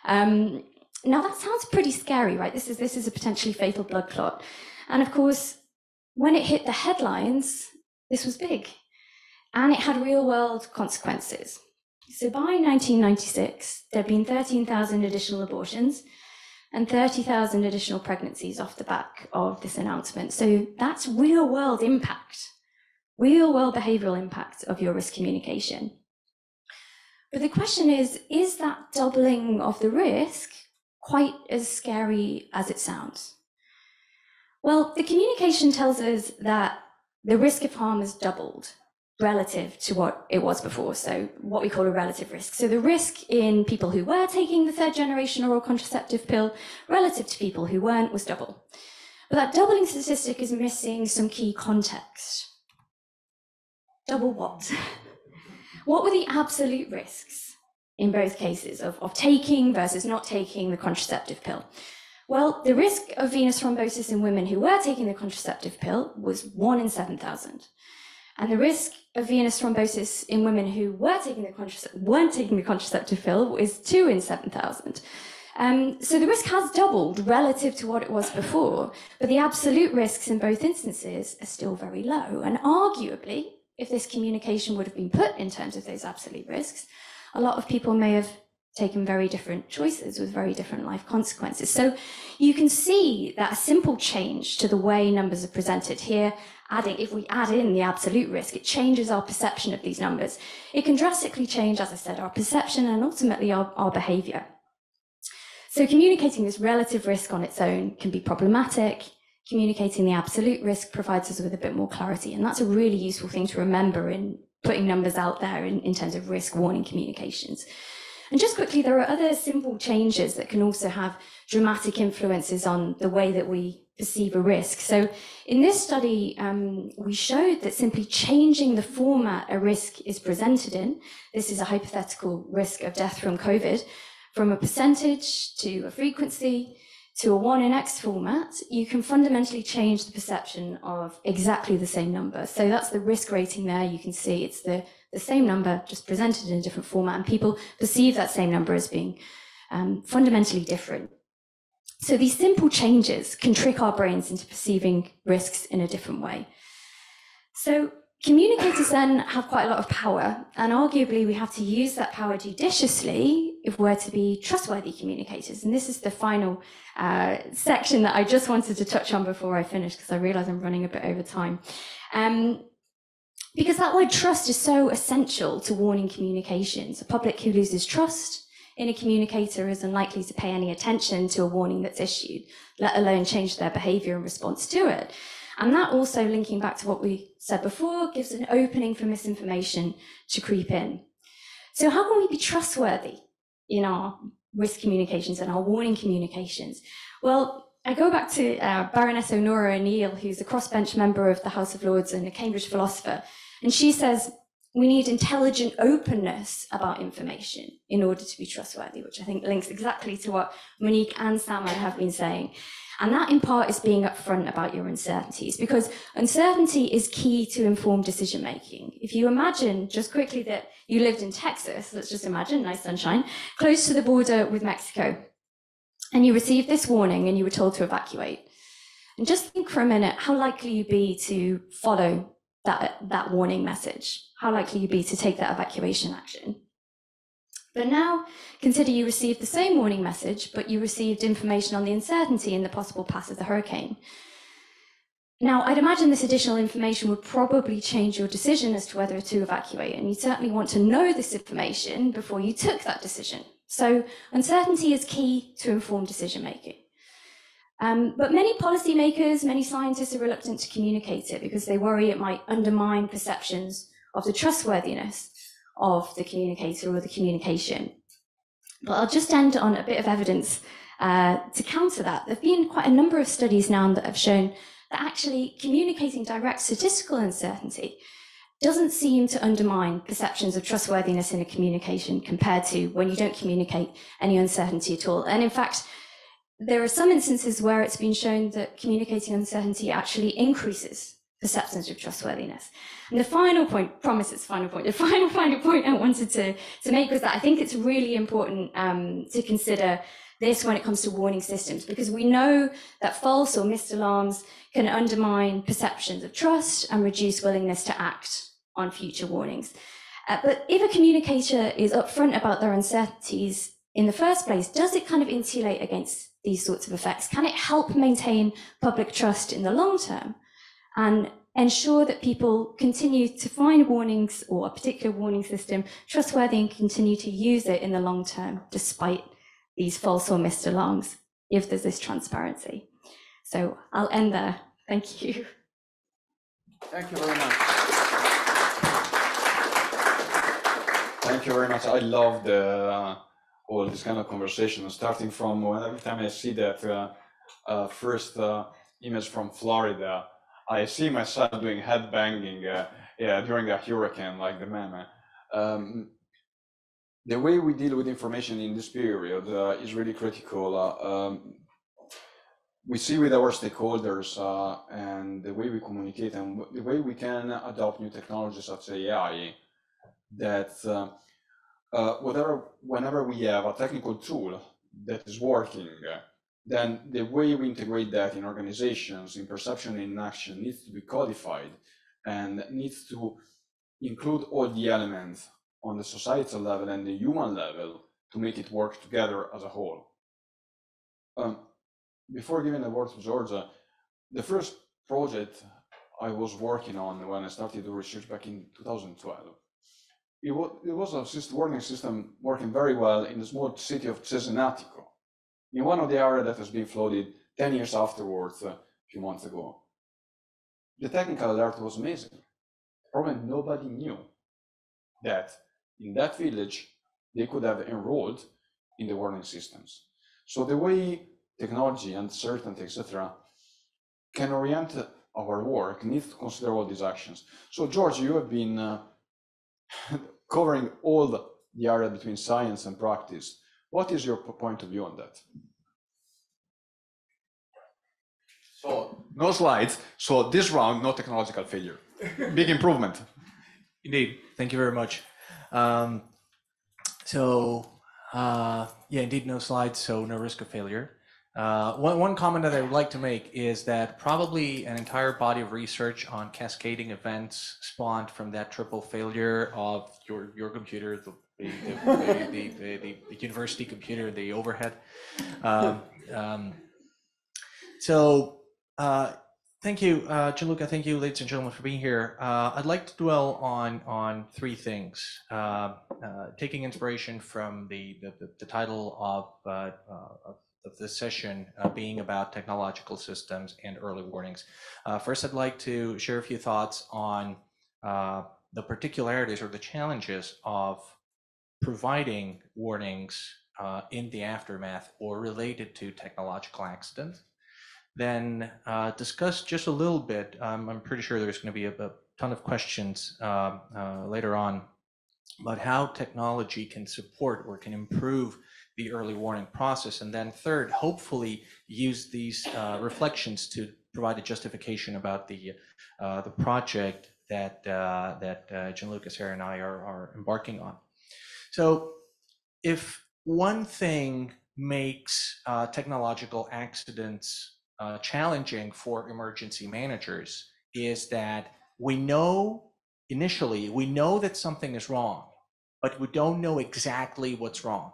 Now that sounds pretty scary, right? This is a potentially fatal blood clot. And of course, when it hit the headlines, this was big and it had real world consequences. So by 1996, there'd been 13,000 additional abortions and 30,000 additional pregnancies off the back of this announcement. So that's real world impact, real world behavioral impact of your risk communication. But the question is that doubling of the risk quite as scary as it sounds? Well, the communication tells us that the risk of harm has doubled relative to what it was before, so what we call a relative risk. So the risk in people who were taking the third generation oral contraceptive pill relative to people who weren't was double. But that doubling statistic is missing some key context. Double what? What were the absolute risks in both cases of taking versus not taking the contraceptive pill? Well, the risk of venous thrombosis in women who were taking the contraceptive pill was 1 in 7,000. And the risk of venous thrombosis in women who weren't taking the contraceptive pill is 2 in 7,000. So the risk has doubled relative to what it was before, but the absolute risks in both instances are still very low. And arguably, if this communication would have been put in terms of those absolute risks, a lot of people may have taken very different choices with very different life consequences. So you can see that a simple change to the way numbers are presented here, if we add in the absolute risk, it changes our perception of these numbers. It can drastically change, as I said, our perception and ultimately our behavior. So communicating this relative risk on its own can be problematic. Communicating the absolute risk provides us with a bit more clarity. And that's a really useful thing to remember in putting numbers out there in terms of risk warning communications. And just quickly, there are other simple changes that can also have dramatic influences on the way that we perceive a risk. So in this study, we showed that simply changing the format a risk is presented in, this is a hypothetical risk of death from COVID, from a percentage to a frequency to a 1 in X format, you can fundamentally change the perception of exactly the same number. So that's the risk rating there. You can see it's the same number just presented in a different format, and people perceive that same number as being fundamentally different. So these simple changes can trick our brains into perceiving risks in a different way. So communicators then have quite a lot of power, and arguably we have to use that power judiciously if we're to be trustworthy communicators. And this is the final section that I just wanted to touch on before I finish, because I realize I'm running a bit over time. Because that word trust is so essential to warning communications. A public who loses trust in a communicator is unlikely to pay any attention to a warning that's issued, let alone change their behavior in response to it. And that also, linking back to what we said before, gives an opening for misinformation to creep in. So how can we be trustworthy in our risk communications and our warning communications? Well, I go back to Baroness Honora O'Neill, who's a crossbench member of the House of Lords and a Cambridge philosopher. And she says, we need intelligent openness about information in order to be trustworthy, which I think links exactly to what Monique and Saman have been saying. And that in part is being upfront about your uncertainties, because uncertainty is key to informed decision making. If you imagine just quickly that you lived in Texas, let's just imagine, nice sunshine, close to the border with Mexico, and you received this warning and you were told to evacuate. And just think for a minute how likely you'd be to follow that warning message, how likely you'd be to take that evacuation action. But now consider you received the same warning message, but you received information on the uncertainty in the possible path of the hurricane. Now, I'd imagine this additional information would probably change your decision as to whether to evacuate, and you'd certainly want to know this information before you took that decision. So uncertainty is key to informed decision making. But many policymakers, many scientists are reluctant to communicate it because they worry it might undermine perceptions of the trustworthiness of the communicator or the communication. But I'll just end on a bit of evidence to counter that. There have been quite a number of studies now that have shown that actually communicating direct statistical uncertainty doesn't seem to undermine perceptions of trustworthiness in a communication compared to when you don't communicate any uncertainty at all. And in fact, there are some instances where it's been shown that communicating uncertainty actually increases perceptions of trustworthiness. And the final point, the final point I wanted to make was that I think it's really important to consider this when it comes to warning systems, because we know that false or missed alarms can undermine perceptions of trust and reduce willingness to act on future warnings. But if a communicator is upfront about their uncertainties in the first place, does it kind of insulate against these sorts of effects? Can it help maintain public trust in the long term and ensure that people continue to find warnings or a particular warning system trustworthy and continue to use it in the long term despite these false or missed alarms, if there's this transparency? So I'll end there. Thank you. Thank you very much. Thank you very much. I love all this kind of conversation, starting from every time I see that first image from Florida, I see myself doing head banging during a hurricane, like the meme. The way we deal with information in this period is really critical. We see with our stakeholders and the way we communicate and the way we can adopt new technologies such as AI, that whenever we have a technical tool that is working, then the way we integrate that in organizations, in perception and in action, needs to be codified and needs to include all the elements on the societal level and the human level to make it work together as a whole. Before giving the word to Georgia, the first project I was working on when I started the research back in 2012, it was a warning system working very well in the small city of Cesenatico, in one of the areas that has been flooded 10 years afterwards, a few months ago. The technical alert was amazing. Probably nobody knew that in that village, they could have enrolled in the warning systems. So the way technology, uncertainty, etc., can orient our work needs to consider all these actions. So George, you have been covering all the area between science and practice. What is your point of view on that? So no slides. So this round, no technological failure. Big improvement. Indeed. Thank you very much. Yeah, indeed, no slides, so no risk of failure. One comment that I would like to make is that probably an entire body of research on cascading events spawned from that triple failure of your computer, the university computer, the overhead. Thank you, Gianluca. Thank you, ladies and gentlemen, for being here. I'd like to dwell on three things, taking inspiration from the title of this session being about technological systems and early warnings. First, I'd like to share a few thoughts on the particularities or the challenges of providing warnings in the aftermath or related to technological accidents. Then discuss just a little bit, I'm pretty sure there's going to be a ton of questions later on about how technology can support or can improve the early warning process. And then third, hopefully use these reflections to provide a justification about the project that Gianluca, Sarah, and I are embarking on. So if one thing makes technological accidents challenging for emergency managers is that we know that something is wrong, but we don't know exactly what's wrong,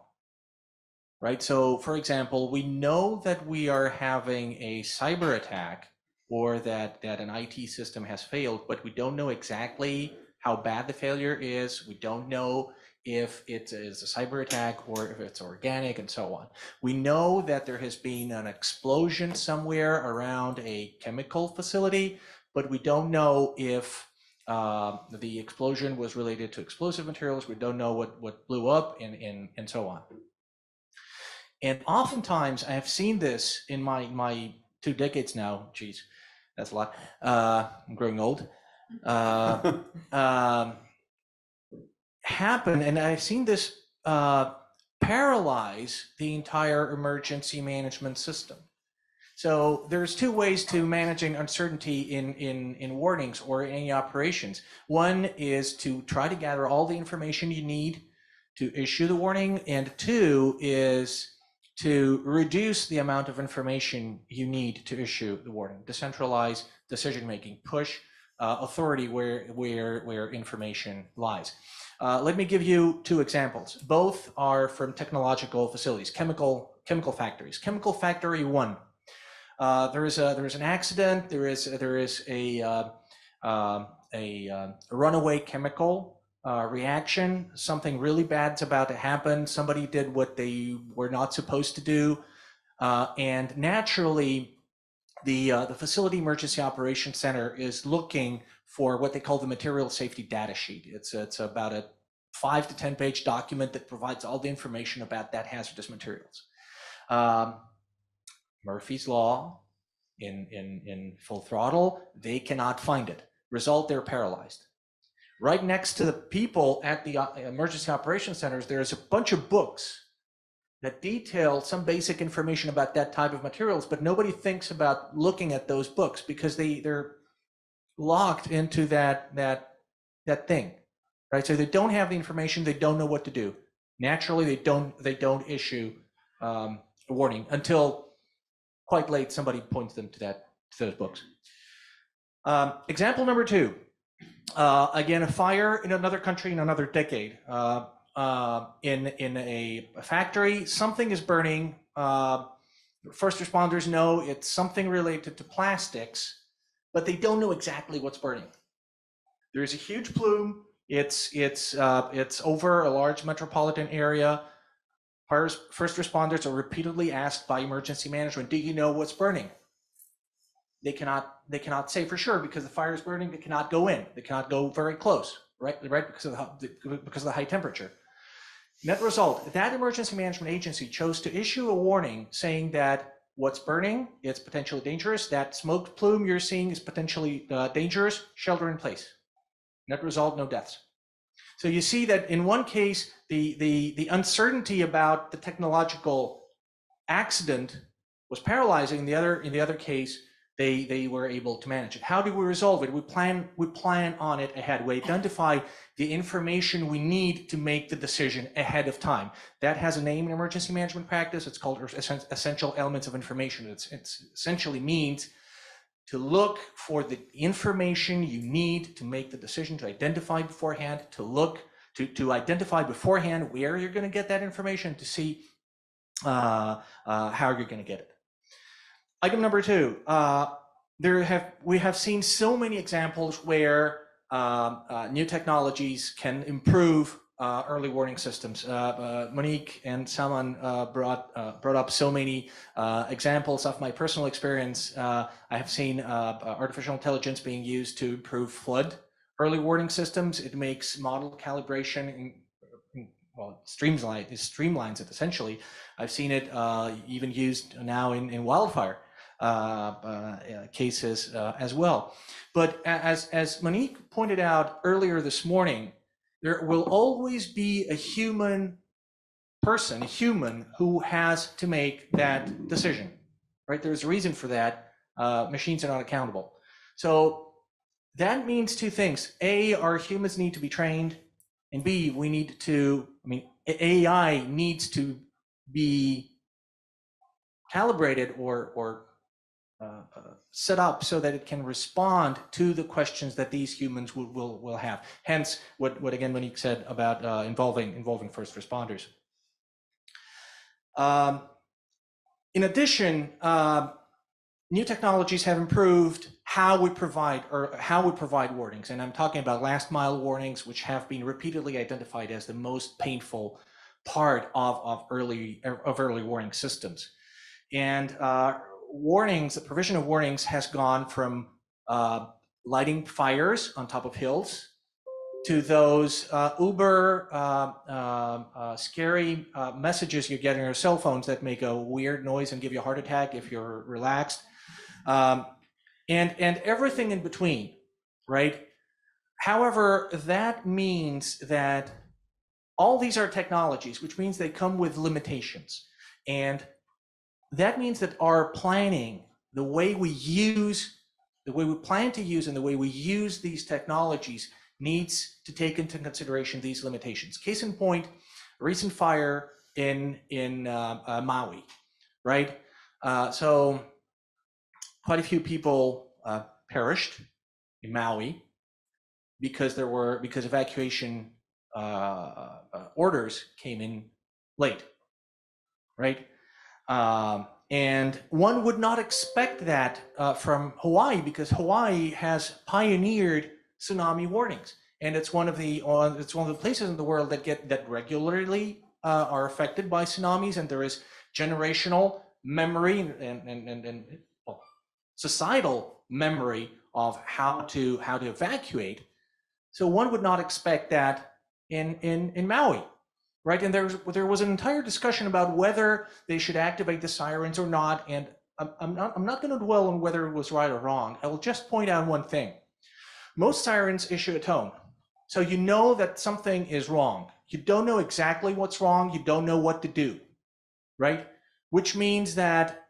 right? So for example, we know that we are having a cyber attack or that an IT system has failed, but we don't know exactly how bad the failure is. We don't know if it is a cyber attack or if it's organic and so on. We know that there has been an explosion somewhere around a chemical facility, but we don't know if the explosion was related to explosive materials. We don't know what blew up and so on. And oftentimes I have seen this in my 2 decades now, geez, that's a lot, I'm growing old. happen, and I've seen this paralyze the entire emergency management system. So there's two ways to managing uncertainty in warnings or in any operations. One is to try to gather all the information you need to issue the warning, and two is to reduce the amount of information you need to issue the warning. Decentralize decision-making, push authority where information lies. Let me give you two examples. Both are from technological facilities, chemical factories. Chemical factory 1. There is an accident. There is a runaway chemical reaction. Something really bad's about to happen. Somebody did what they were not supposed to do, and naturally, the facility emergency operations center is looking for what they call the material safety data sheet. It's about a 5 to 10 page document that provides all the information about that hazardous materials. Murphy's Law in full throttle, they cannot find it. Result, they're paralyzed. Right next to the people at the emergency operations centers, there's a bunch of books that detail some basic information about that type of materials, but nobody thinks about looking at those books because they're locked into that thing, right? So they don't have the information, they don't know what to do. Naturally, they don't issue a warning until quite late somebody points them to those books. Example number 2. Again, a fire in another country in another decade. In a factory, something is burning. First responders know it's something related to plastics, but they don't know exactly what's burning. There's a huge plume. It's over a large metropolitan area. First responders are repeatedly asked by emergency management, "Do you know what's burning?" They cannot say for sure because the fire is burning. They cannot go in. They cannot go very close, right? Because of the high temperature. Net result: that emergency management agency chose to issue a warning saying that what's burning, it's potentially dangerous. That smoke plume you're seeing is potentially dangerous. Shelter in place. Net result: no deaths. So you see that in one case, the uncertainty about the technological accident was paralyzing. In the other case, they were able to manage it. How do we resolve it? We plan on it ahead. We identify the information we need to make the decision ahead of time. That has a name in emergency management practice. It's called essential elements of information. It essentially means to look for the information you need to make the decision, to identify beforehand, to identify beforehand where you're going to get that information, to see how you're going to get it. Item number 2, we have seen so many examples where new technologies can improve early warning systems. Monique and Saman brought up so many examples of my personal experience. I have seen artificial intelligence being used to improve flood early warning systems. It makes model calibration streamlines it essentially. I've seen it even used now in wildfire cases as well. But as Monique pointed out earlier this morning, there will always be a human who has to make that decision, right? There's a reason for that. Machines are not accountable. So that means two things. A, our humans need to be trained, and B, AI needs to be calibrated or set up so that it can respond to the questions that these humans will have. Hence, what again Monique said about involving first responders. In addition, new technologies have improved how we provide warnings, and I'm talking about last mile warnings, which have been repeatedly identified as the most painful part of early warning systems. And warnings, the provision of warnings has gone from lighting fires on top of hills to those uber scary messages you get on your cell phones that make a weird noise and give you a heart attack if you're relaxed, and everything in between, right? However, that means that all these are technologies, which means they come with limitations. And that means that our planning, the way we plan to use and the way we use these technologies needs to take into consideration these limitations. Case in point, a recent fire in Maui, right? So quite a few people perished in Maui because evacuation orders came in late, right? And one would not expect that from Hawaii, because Hawaii has pioneered tsunami warnings, and it's one of the places in the world that regularly are affected by tsunamis, and there is generational memory and societal memory of how to evacuate. So one would not expect that in Maui, right? And there was an entire discussion about whether they should activate the sirens or not. And I'm not going to dwell on whether it was right or wrong. I will just point out one thing. Most sirens issue a tone, so you know that something is wrong. You don't know exactly what's wrong. You don't know what to do, right? Which means that,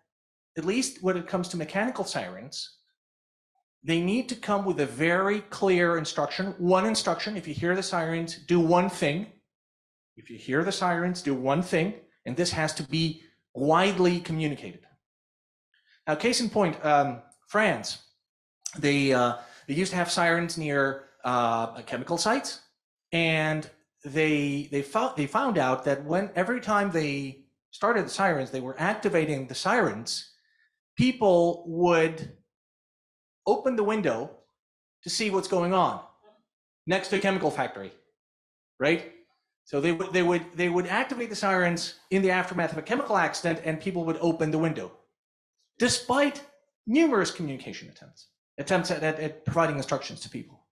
at least when it comes to mechanical sirens, they need to come with a very clear instruction. One instruction: if you hear the sirens, do one thing. If you hear the sirens, do one thing, and this has to be widely communicated. Now, case in point, France, they used to have sirens near chemical sites, and they found out that every time they started the sirens, they were activating the sirens, people would open the window to see what's going on next to a chemical factory, right? So they would activate the sirens in the aftermath of a chemical accident, and people would open the window, despite numerous communication attempts at providing instructions to people.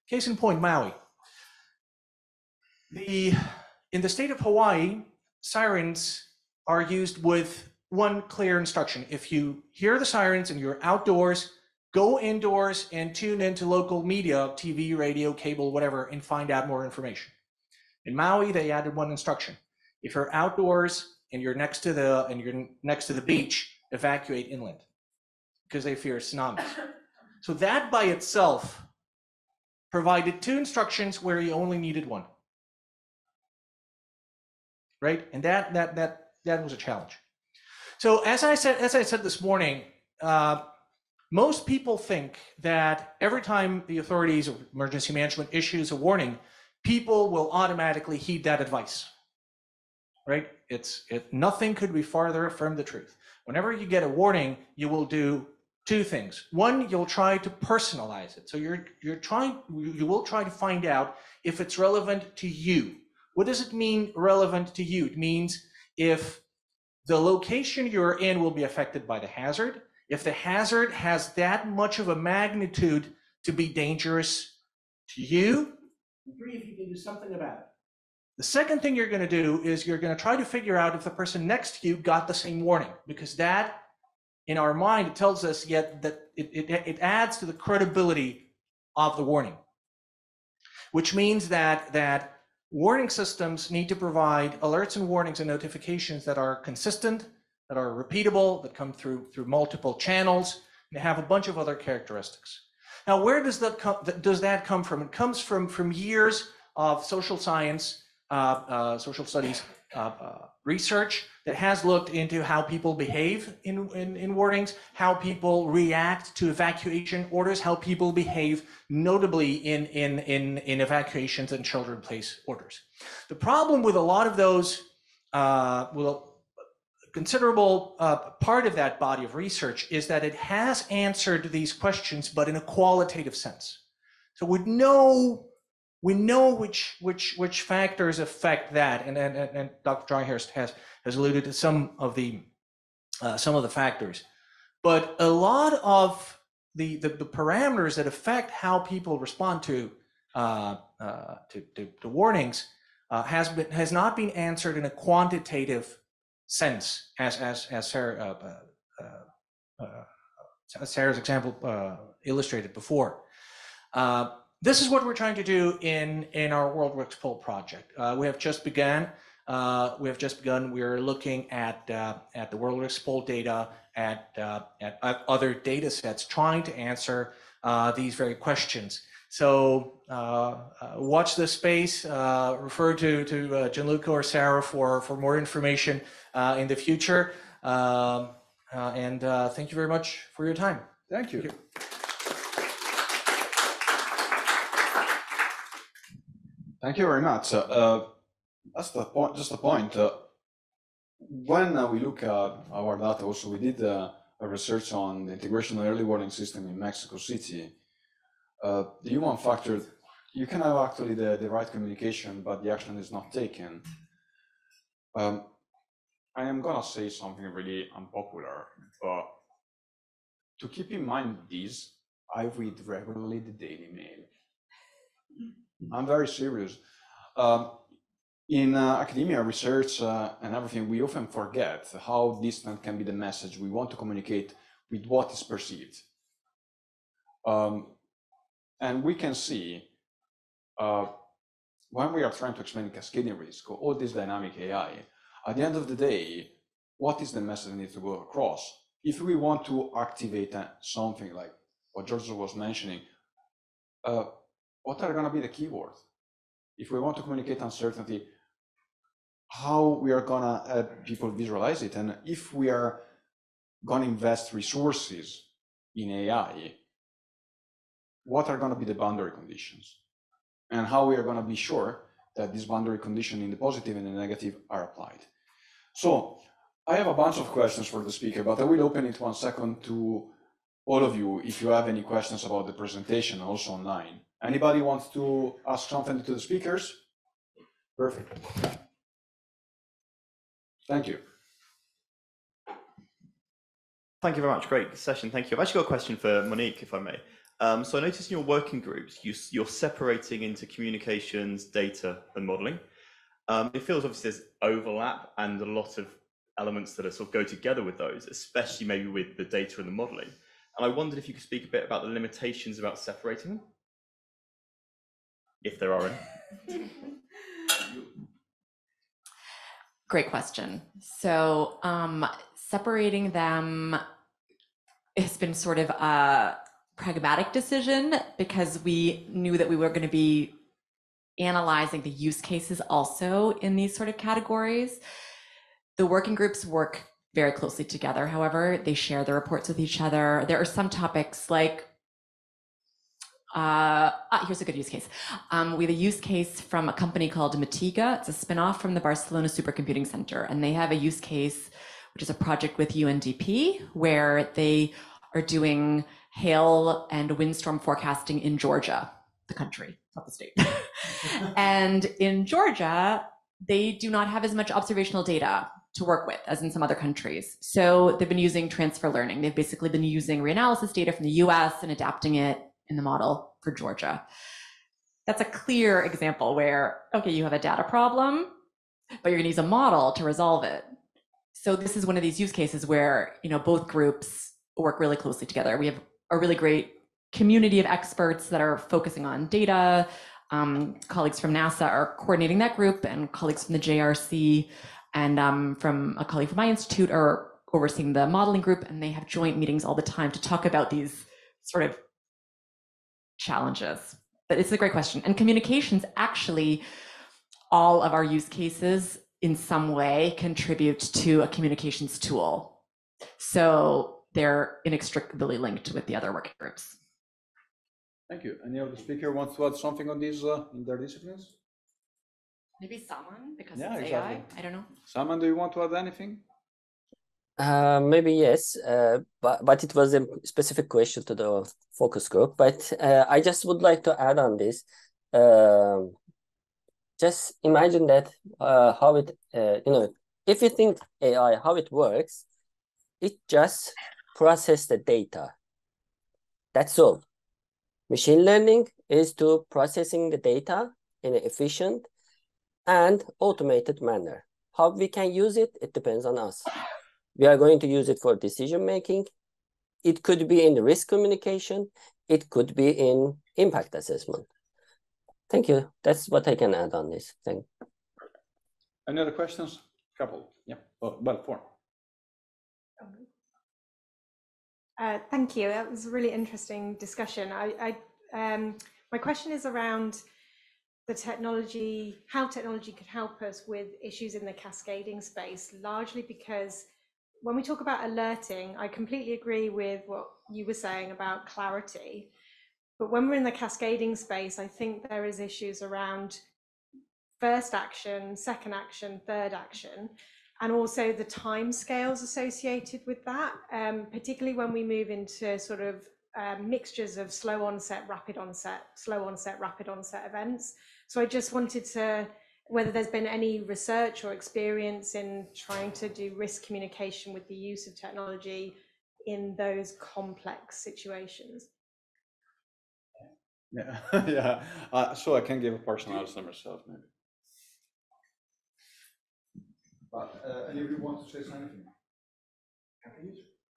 Case in point, Maui. In the state of Hawaii, sirens are used with one clear instruction: if you hear the sirens and you're outdoors, go indoors and tune into local media, TV, radio, cable, whatever, and find out more information. In Maui, they added one instruction: if you're outdoors and you're next to the beach, evacuate inland, because they fear tsunamis. So that by itself provided two instructions where you only needed one, right? And that was a challenge. So as I said this morning, most people think that every time the authorities or emergency management issues a warning, people will automatically heed that advice, right? Nothing could be farther from the truth. Whenever you get a warning, you will do two things. One, you'll try to personalize it. So you will try to find out if it's relevant to you. What does it mean, relevant to you? It means if the location you're in will be affected by the hazard, if the hazard has that much of a magnitude to be dangerous to you, three, if you can do something about it. The second thing you're going to do is you're going to try to figure out if the person next to you got the same warning, because that, in our mind, it tells us that it adds to the credibility of the warning, which means that warning systems need to provide alerts and warnings and notifications that are consistent, that are repeatable, that come through multiple channels, and they have a bunch of other characteristics. Now, where does that come from? It comes from years of social science, social studies research that has looked into how people behave in warnings, how people react to evacuation orders, how people behave notably in evacuations and shelter-in-place orders. The problem with a lot of those, considerable part of that body of research is that it has answered these questions, but in a qualitative sense. So we know which factors affect that, and Dr. Dryhurst has alluded to some of the factors, but a lot of the parameters that affect how people respond to warnings has not been answered in a quantitative sense, as Sarah's example illustrated before. This is what we're trying to do in our WorldWorks poll project. We have just begun. We're looking at the WorldWorks poll data, at other data sets, trying to answer these very questions. So watch this space. Refer to Gianluca or Sarah for more information in the future. And thank you very much for your time. Thank you. Thank you. Thank you very much. That's the point. Just the point. When we look at our data, also we did a research on the integration of early warning system in Mexico City. The human factor, you can have actually the right communication, but the action is not taken. I am gonna say something really unpopular, but to keep in mind this, I read regularly the Daily Mail. I'm very serious. In academia, research, and everything, we often forget how distant can be the message we want to communicate with what is perceived. And we can see when we are trying to explain cascading risk or all this dynamic AI, at the end of the day, what is the message that needs to go across? If we want to activate something like what Giorgio was mentioning, what are going to be the keywords? If we want to communicate uncertainty, how we are going to have people visualize it? And if we are going to invest resources in AI, what are going to be the boundary conditions? And how we are going to be sure that these boundary conditions in the positive and the negative are applied. So I have a bunch of questions for the speaker, but I will open it 1 second to all of you if you have any questions about the presentation, also online. Anybody wants to ask something to the speakers? Perfect. Thank you. Thank you very much. Great session. Thank you. I've actually got a question for Monique, if I may. So I noticed in your working groups, you're separating into communications, data, and modeling. It feels obviously there's overlap and a lot of elements that are sort of go together with those, especially maybe with the data and the modeling. And I wondered if you could speak a bit about the limitations about separating them, if there are any. Great question. So separating them has been sort of a pragmatic decision because we knew that we were going to be analyzing the use cases also in these sort of categories. The working groups work very closely together. However, they share the reports with each other. There are some topics like, here's a good use case. We have a use case from a company called Matiga. It's a spinoff from the Barcelona Supercomputing Center. And they have a use case, which is a project with UNDP, where they are doing hail and windstorm forecasting in Georgia, the country, not the state. And in Georgia, they do not have as much observational data to work with as in some other countries. So they've been using transfer learning. They've basically been using reanalysis data from the US and adapting it in the model for Georgia. That's a clear example where, okay, you have a data problem, but you're gonna use a model to resolve it. So this is one of these use cases where, you know, both groups work really closely together. We have a really great community of experts that are focusing on data. Colleagues from NASA are coordinating that group, and colleagues from the JRC and from a colleague from my institute are overseeing the modeling group, and they have joint meetings all the time to talk about these sort of challenges. But it's a great question. And communications, actually, all of our use cases in some way contribute to a communications tool. So they're inextricably linked with the other working groups. Thank you. Any of the speaker wants to add something on these in their disciplines? Maybe Saman, because Yeah, it's exactly. AI. I don't know. Saman, do you want to add anything? Maybe yes, but it was a specific question to the focus group. But I just would like to add on this. Just imagine that how it, if you think AI, how it works, it just processes the data. That's all. Machine learning is to processing the data in an efficient and automated manner. How we can use it, it depends on us. We are going to use it for decision making, It could be in risk communication. It could be in impact assessment. Thank you. That's what I can add on this. Thank you. Any other questions? Couple. Yeah. Well, four. Thank you. That was a really interesting discussion. My question is around the technology, how technology could help us with issues in the cascading space, largely because when we talk about alerting, I completely agree with what you were saying about clarity. But when we're in the cascading space, I think there is issues around first action, second action, third action, and also the time scales associated with that, particularly when we move into sort of mixtures of slow onset, rapid onset, slow onset, rapid onset events. So I just wanted to, whether there's been any research or experience in trying to do risk communication with the use of technology in those complex situations. Yeah, yeah. So I can give a personal answer myself, maybe. But any of you want to say something?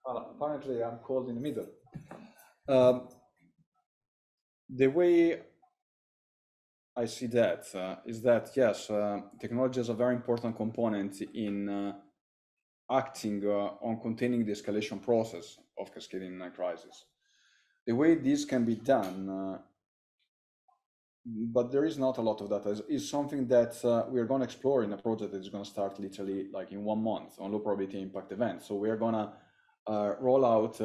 Apparently, I'm called in the middle. The way I see that is that, yes, technology is a very important component in acting on containing the escalation process of cascading crisis. The way this can be done, but there is not a lot of data, is something that we are going to explore in a project that is going to start literally like in 1 month on low probability impact events. So we are going to roll out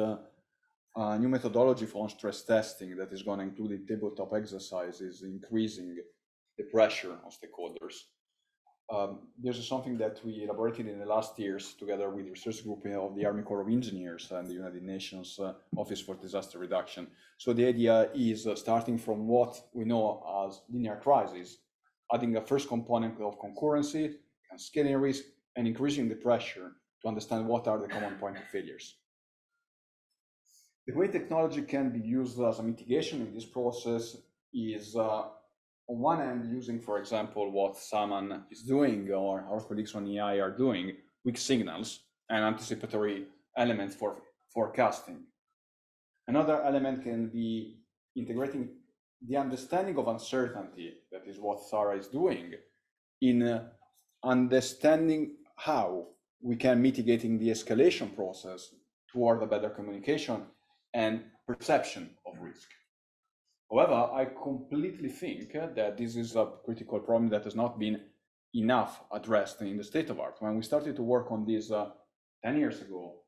a new methodology for stress testing that is going to include tabletop exercises, increasing the pressure on stakeholders. This is something that we elaborated in the last years together with the research group of the Army Corps of Engineers and the United Nations Office for Disaster Reduction. So the idea is starting from what we know as linear crisis, adding a first component of concurrency, cascading risk, and increasing the pressure to understand what are the common point of failures. The way technology can be used as a mitigation in this process is on one hand, using, for example, what Saman is doing or our colleagues on EI are doing, weak signals and anticipatory elements for forecasting. Another element can be integrating the understanding of uncertainty, that is what Sarah is doing, in understanding how we can mitigating the escalation process toward a better communication and perception of risk. However, I completely think that this is a critical problem that has not been enough addressed in the state of art. When we started to work on this 10 years ago,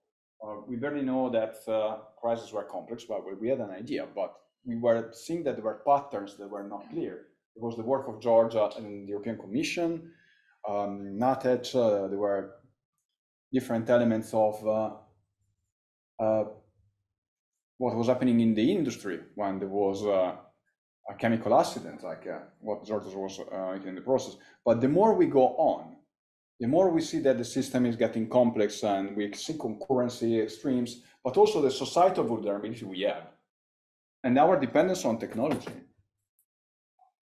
we barely know that crises were complex, but we had an idea, but we were seeing that there were patterns that were not clear. It was the work of Georgia and the European Commission, NATEC, there were different elements of what was happening in the industry when there was a chemical accident, like what George was in the process. But the more we go on, the more we see that the system is getting complex and we see concurrency extremes, but also the societal vulnerability we have and our dependence on technology.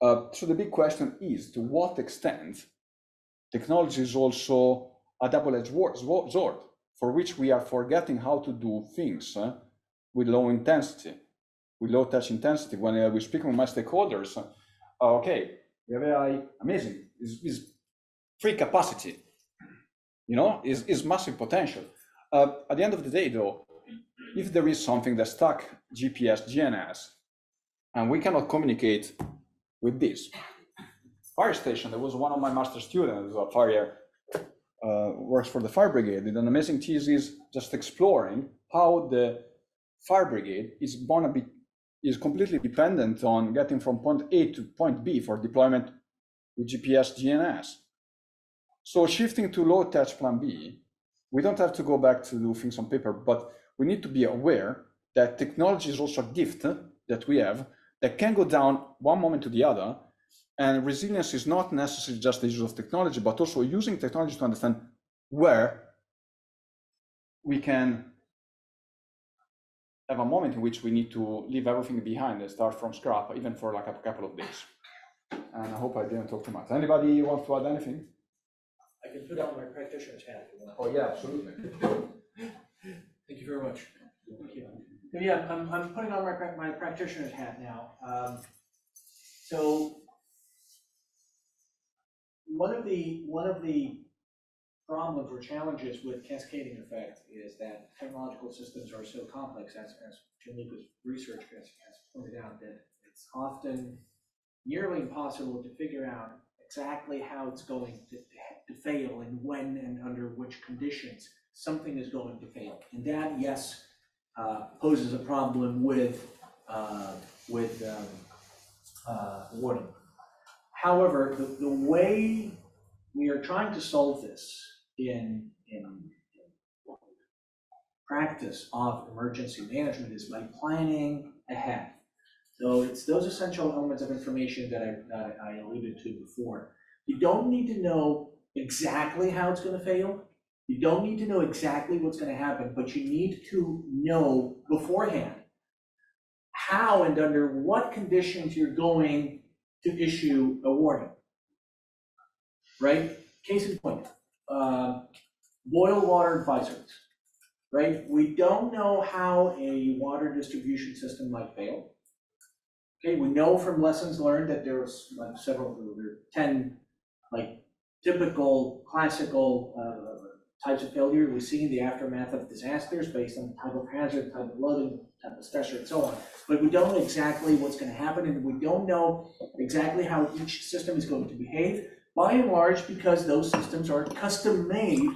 So the big question is, to what extent technology is also a double-edged sword for which we are forgetting how to do things with low intensity, with low touch intensity. When we speak with my stakeholders, okay, we have AI, amazing, is free capacity, you know, is massive potential. At the end of the day, though, if there is something that's stuck GPS, GNS, and we cannot communicate with this fire station, there was one of my master students, a fire, works for the fire brigade, did an amazing thesis just exploring how the fire brigade is completely dependent on getting from point A to point B for deployment with GPS, GNS. So shifting to low touch plan B, we don't have to go back to do things on paper, but we need to be aware that technology is also a gift that we have that can go down one moment to the other. And resilience is not necessarily just the use of technology, but also using technology to understand where we can have a moment in which we need to leave everything behind and start from scratch, even for like a couple of days. And I hope I didn't talk too much. Anybody want to add anything? I can put on my practitioner's hat if you want. Oh yeah, absolutely. Thank you very much. Thank you. Yeah, I'm putting on my practitioner's hat now. So one of the problems or challenges with cascading effect is that technological systems are so complex, as Gianluca's research has pointed out, that it's often nearly impossible to figure out exactly how it's going to fail and when and under which conditions something is going to fail. And that, yes, poses a problem with warning. However, the way we are trying to solve this in practice of emergency management is by planning ahead. So it's those essential elements of information that I alluded to before. You don't need to know exactly how it's going to fail. You don't need to know exactly what's going to happen, but you need to know beforehand how and under what conditions you're going to issue a warning, right? Case in point, boil water advisories, right? We don't know how a water distribution system might fail. Okay, we know from lessons learned that there's like there are 10 like typical classical types of failure we see in the aftermath of disasters based on type of hazard, type of loading, type of stressor, and so on. But we don't know exactly what's going to happen, and we don't know exactly how each system is going to behave, by and large, because those systems are custom made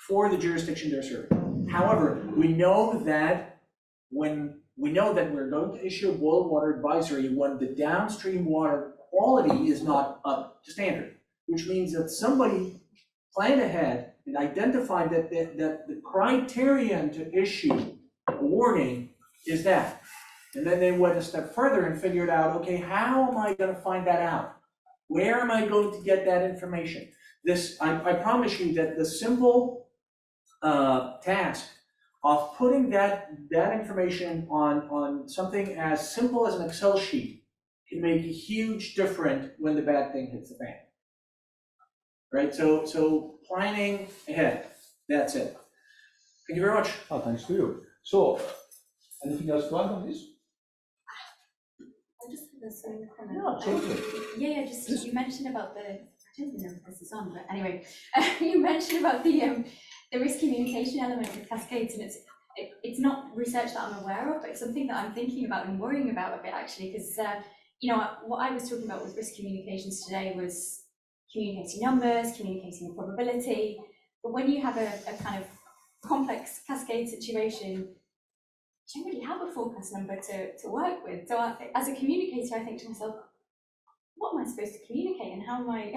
for the jurisdiction they're serving. However, we know that we're going to issue a boil water advisory when the downstream water quality is not up to standard, which means that somebody planned ahead and identified that the criterion to issue a warning is that. And then they went a step further and figured out, okay, how am I going to find that out? Where am I going to get that information? I promise you that the simple task of putting that information on something as simple as an Excel sheet can make a huge difference when the bad thing hits the fan. Right? So planning ahead. That's it. Thank you very much. Oh, thanks to you. So, anything else to add on this? I just have a small comment. No, absolutely. Yeah, just you mentioned about the, I don't know if this is on, but anyway, you mentioned about the risk communication element with cascades, and it's not research that I'm aware of, but it's something that I'm thinking about and worrying about a bit actually, because you know, what I was talking about with risk communications today was communicating numbers, communicating probability, but when you have a kind of complex cascade situation, you don't really have a forecast number to work with. So as a communicator, I think to myself, what am I supposed to communicate, and how am I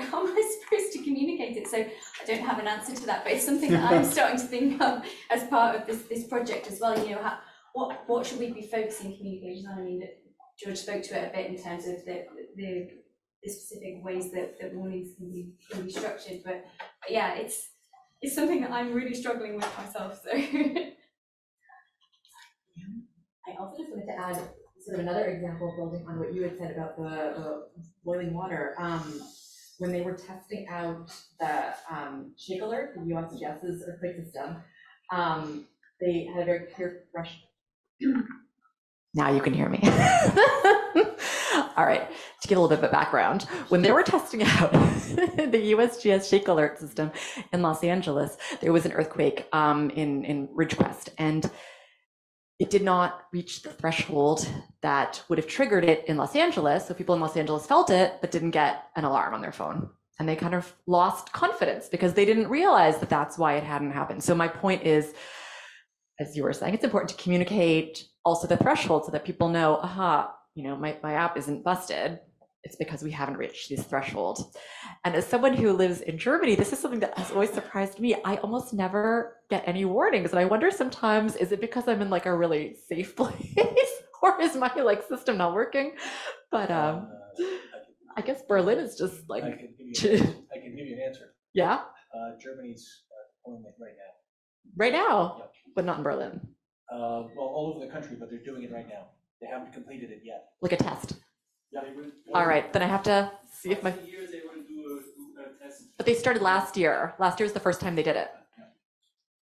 supposed to communicate it? So I don't have an answer to that, but it's something that I'm starting to think of as part of this project as well. You know, what should we be focusing communications on? I mean, George spoke to it a bit in terms of the specific ways that warnings can be structured, but yeah, it's something that I'm really struggling with myself. So. I also just wanted to add sort of another example, building on what you had said about the boiling water. When they were testing out the shake alert, the USGS's earthquake system, they had a very clear threshold. Now you can hear me. All right, to give a little bit of a background, when they were testing out the USGS shake alert system in Los Angeles, there was an earthquake in Ridgecrest, and it did not reach the threshold that would have triggered it in Los Angeles. So people in Los Angeles felt it, but didn't get an alarm on their phone. And they kind of lost confidence because they didn't realize that that's why it hadn't happened. So my point is, as you were saying, it's important to communicate also the threshold so that people know, aha, you know, my app isn't busted. It's because we haven't reached these thresholds. And as someone who lives in Germany, this is something that has always surprised me. I almost never get any warnings. And I wonder sometimes, is it because I'm in like a really safe place or is my like system not working? But I guess Berlin is just like. I can give you an answer. Yeah? Germany's deploying it right now. Right now, Yep. but not in Berlin. Well, all over the country, but they're doing it right now. They haven't completed it yet. Like a test. Yeah. All right, then I have to see if my. But they started last year. Last year was the first time they did it.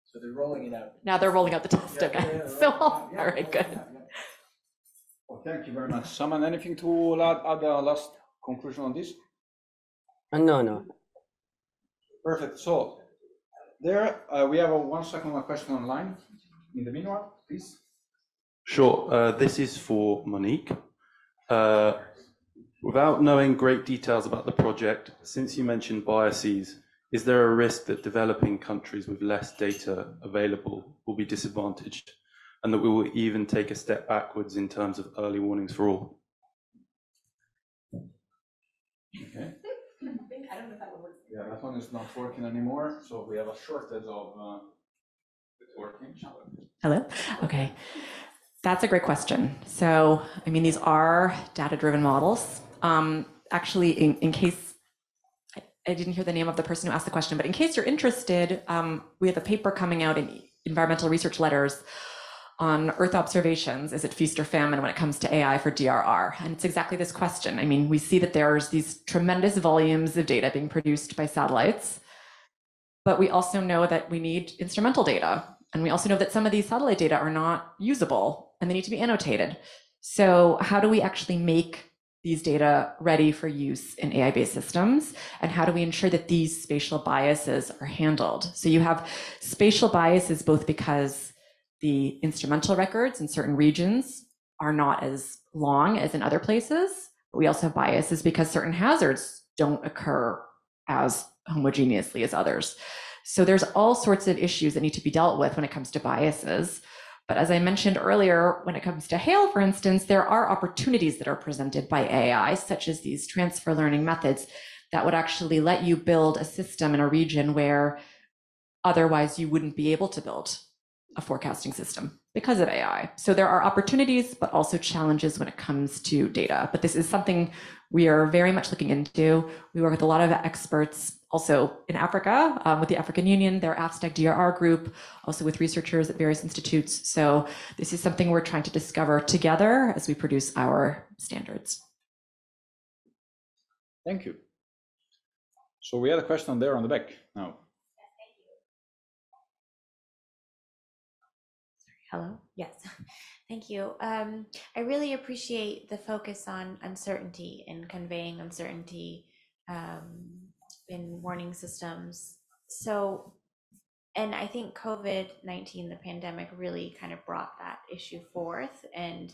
So they're rolling it out. Now they're rolling out the test. Yeah, Okay. yeah, So, yeah, all right, good. yeah. Well, thank you very much. Saman, anything to add a last conclusion on this? No. Perfect. So there we have a 1 second question online. In the meanwhile, please. Sure. This is for Monique. Without knowing great details about the project, since you mentioned biases, is there a risk that developing countries with less data available will be disadvantaged, and that we will even take a step backwards in terms of early warnings for all? Okay. Yeah, that one is not working anymore, so we have a shortage of it's working. Hello? Okay. That's a great question. So, I mean, these are data-driven models. Actually, in case, I didn't hear the name of the person who asked the question, but in case you're interested, we have a paper coming out in Environmental Research Letters on Earth observations. Is it feast or famine when it comes to AI for DRR? And it's exactly this question. I mean, we see that there's these tremendous volumes of data being produced by satellites, but we also know that we need instrumental data. And we also know that some of these satellite data are not usable and they need to be annotated. So how do we actually make these data ready for use in AI-based systems? And how do we ensure that these spatial biases are handled? So you have spatial biases both because the instrumental records in certain regions are not as long as in other places. But we also have biases because certain hazards don't occur as homogeneously as others. So there's all sorts of issues that need to be dealt with when it comes to biases. But as I mentioned earlier, when it comes to hail, for instance, there are opportunities that are presented by AI, such as these transfer learning methods that would actually let you build a system in a region where otherwise you wouldn't be able to build a forecasting system because of AI. So there are opportunities, but also challenges when it comes to data. But this is something we are very much looking into. We work with a lot of experts also in Africa, with the African Union, their AFSTEC DRR group, also with researchers at various institutes. So this is something we're trying to discover together as we produce our standards. Thank you. So we had a question there on the back now. Hello. Yes. Thank you. I really appreciate the focus on uncertainty and conveying uncertainty in warning systems. So, and I think COVID-19, the pandemic, really kind of brought that issue forth, and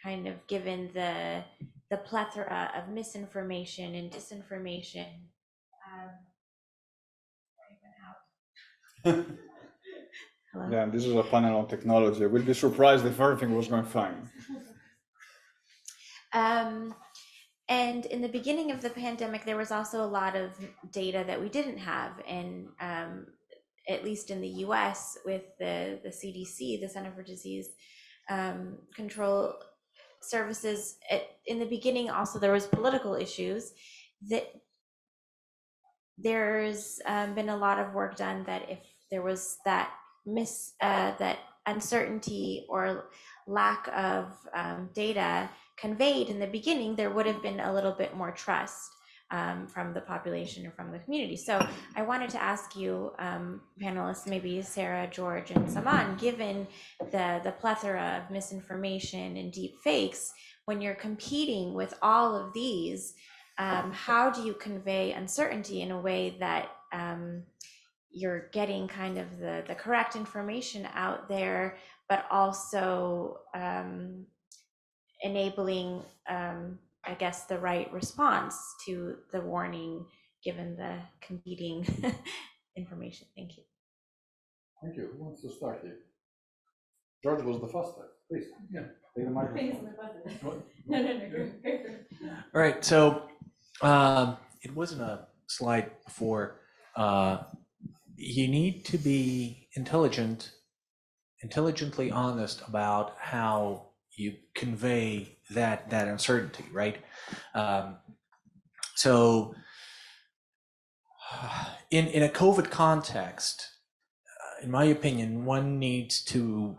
kind of given the plethora of misinformation and disinformation. Hello? Yeah, this is a panel on technology. I would be surprised if everything was going fine. And in the beginning of the pandemic, there was also a lot of data that we didn't have, and at least in the US with the CDC, the Center for Disease Control Services, in the beginning also there was political issues. That there's been a lot of work done that if there was that that uncertainty or lack of data conveyed in the beginning, there would have been a little bit more trust from the population or from the community. So I wanted to ask you, panelists, maybe Sarah, George, and Saman, given the plethora of misinformation and deep fakes, when you're competing with all of these, how do you convey uncertainty in a way that you're getting kind of the correct information out there, but also enabling, I guess, the right response to the warning, given the competing information? Thank you. Thank you. Who wants to start here? George was the first time. Please, yeah, take the microphone. No. All right, so it wasn't a slide before. You need to be intelligently honest about how you convey that uncertainty, right? So in a COVID context, in my opinion, one needs to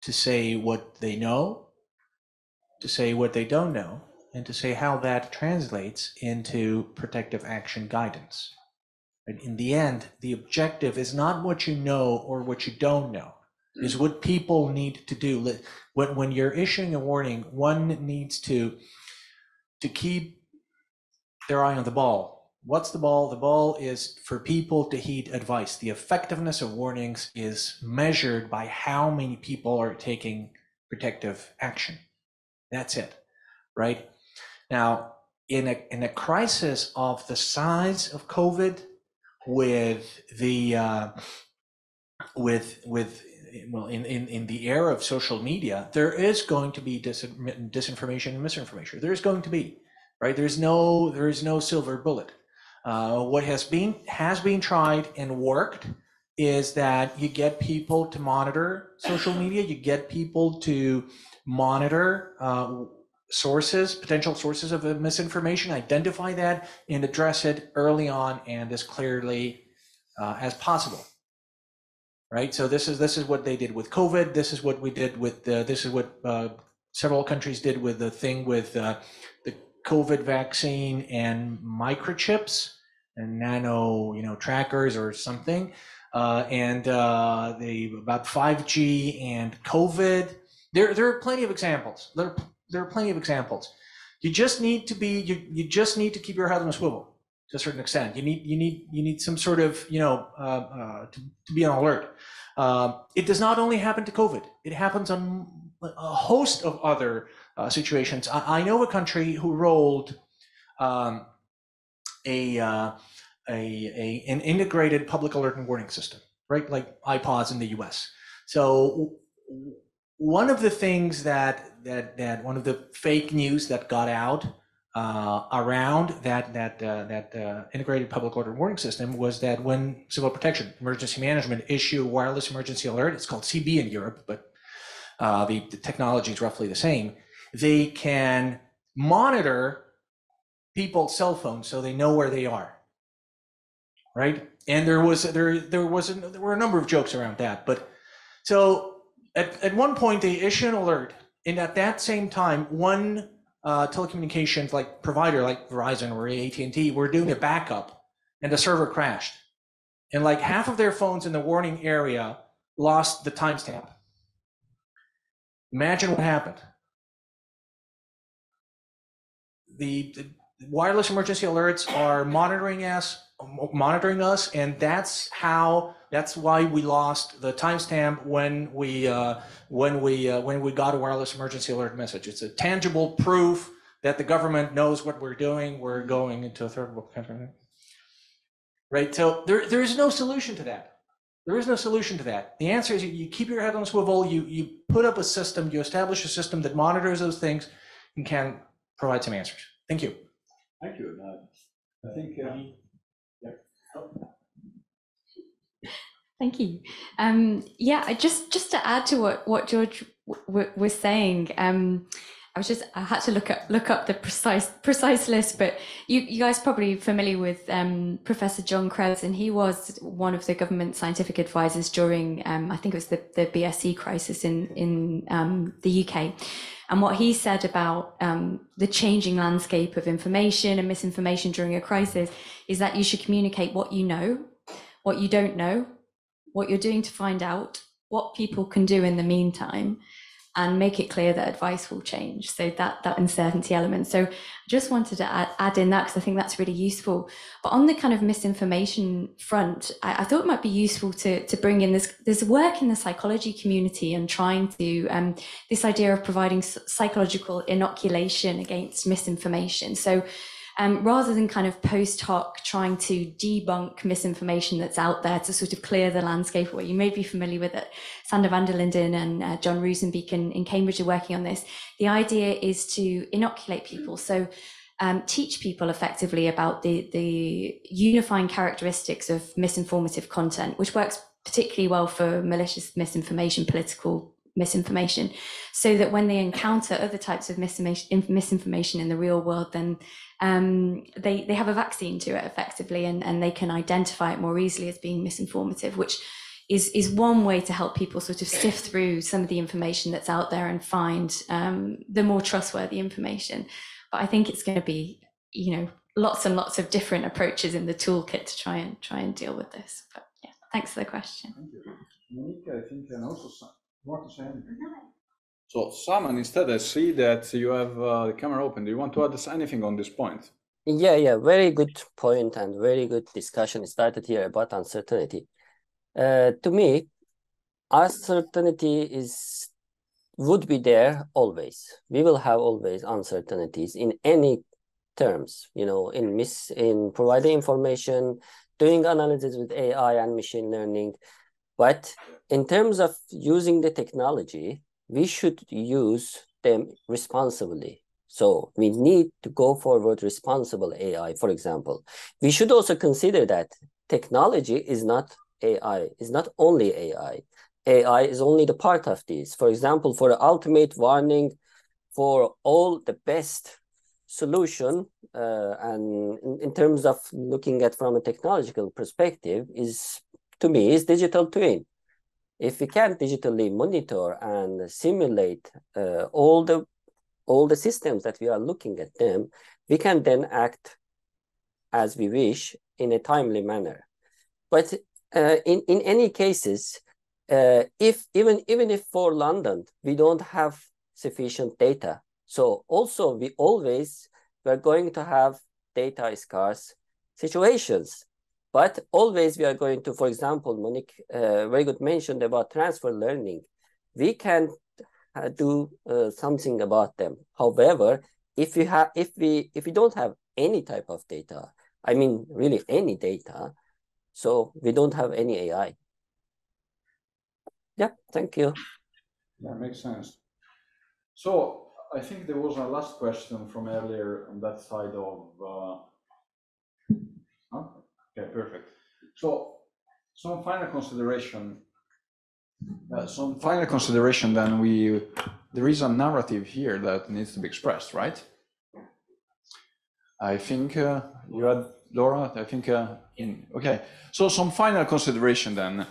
say what they know, to say what they don't know, and to say how that translates into protective action guidance. And in the end, the objective is not what you know or what you don't know. is what people need to do. When you're issuing a warning, one needs to keep their eye on the ball. What's the ball? The ball is for people to heed advice. The effectiveness of warnings is measured by how many people are taking protective action. That's it, right? Now, in a crisis of the size of COVID, with the in the era of social media, there is going to be disinformation and misinformation. There's going to be, right? There is no silver bullet. What has been tried and worked is that you get people to monitor social media, you get people to monitor potential sources of misinformation, identify that and address it early on and as clearly as possible. Right. So this is what they did with COVID. This is what we did with this is what several countries did with the thing with the COVID vaccine and microchips and nano, trackers or something. And about 5G and COVID. There are plenty of examples. There are plenty of examples. You just need to keep your head on a swivel to a certain extent. You need some sort of to be on alert. It does not only happen to COVID. It happens on a host of other situations. I know a country who rolled an integrated public alert and warning system, right? Like iPods in the US. So one of the things that one of the fake news that got out around that integrated public alert and warning system was that when Civil Protection Emergency Management issue a wireless emergency alert, it's called CB in Europe, but the technology is roughly the same. They can monitor people's cell phones so they know where they are, right? And there were a number of jokes around that, but so at one point they issue an alert, and at that same time, one telecommunications provider like Verizon or AT&T were doing a backup, and the server crashed, and like half of their phones in the warning area lost the timestamp. Imagine what happened. The wireless emergency alerts are monitoring us, and that's why we lost the timestamp when we got a wireless emergency alert message. It's a tangible proof that the government knows what we're doing. We're going into a third world country, right? So there is no solution to that. There is no solution to that. The answer is you keep your head on a swivel. You put up a system. You establish a system that monitors those things and can provide some answers. Thank you. Thank you. I think. Thank you. Yeah, just to add to what George was saying, I had to look up the precise list, but you guys are probably familiar with Professor John Krebs, and he was one of the government scientific advisors during I think it was the BSE crisis in the UK. And what he said about the changing landscape of information and misinformation during a crisis is that you should communicate what you know, what you don't know, what you're doing to find out, what people can do in the meantime, and make it clear that advice will change. So that uncertainty element. So I just wanted to add in that because I think that's really useful. But on the kind of misinformation front, I thought it might be useful to bring in there's work in the psychology community and trying to, this idea of providing psychological inoculation against misinformation. So rather than kind of post hoc trying to debunk misinformation that's out there to sort of clear the landscape away. You may be familiar with it. Sander van der Linden and John Roosenbeek in Cambridge are working on this. The idea is to inoculate people. So teach people effectively about the unifying characteristics of misinformative content, which works particularly well for malicious misinformation, political misinformation, so that when they encounter other types of misinformation in the real world, then they have a vaccine to it effectively, and they can identify it more easily as being misinformative, which is one way to help people sort of sift through some of the information that's out there and find the more trustworthy information. But I think it's going to be, lots and lots of different approaches in the toolkit to try and deal with this. But yeah, thanks for the question. Monique, I think, and also want to say anything? So, Saman, instead, I see that you have the camera open. Do you want to add anything on this point? Yeah, very good point and very good discussion started here about uncertainty. To me, uncertainty would be there always. We will have always uncertainties in any terms, in providing information, doing analysis with AI and machine learning. But in terms of using the technology, we should use them responsibly. So we need to go forward responsible AI, for example. We should also consider that technology is not AI, is not only AI. AI is only the part of this. For example, for the ultimate warning, for all the best solution, and in terms of looking at from a technological perspective, to me is digital twin. If we can digitally monitor and simulate all the systems that we are looking at them, we can then act as we wish in a timely manner. But in any cases, even if for London we don't have sufficient data, so also we're going to have data scarce situations. But always we are going to, for example, Monique very good mentioned about transfer learning. We can do something about them. However, if we don't have any type of data, I mean really any data, so we don't have any AI. Yeah, thank you. That makes sense. So I think there was a last question from earlier on that side of. Okay, perfect. So some final consideration. Then there is a narrative here that needs to be expressed, right? I think you had Laura. I think okay. So some final consideration then.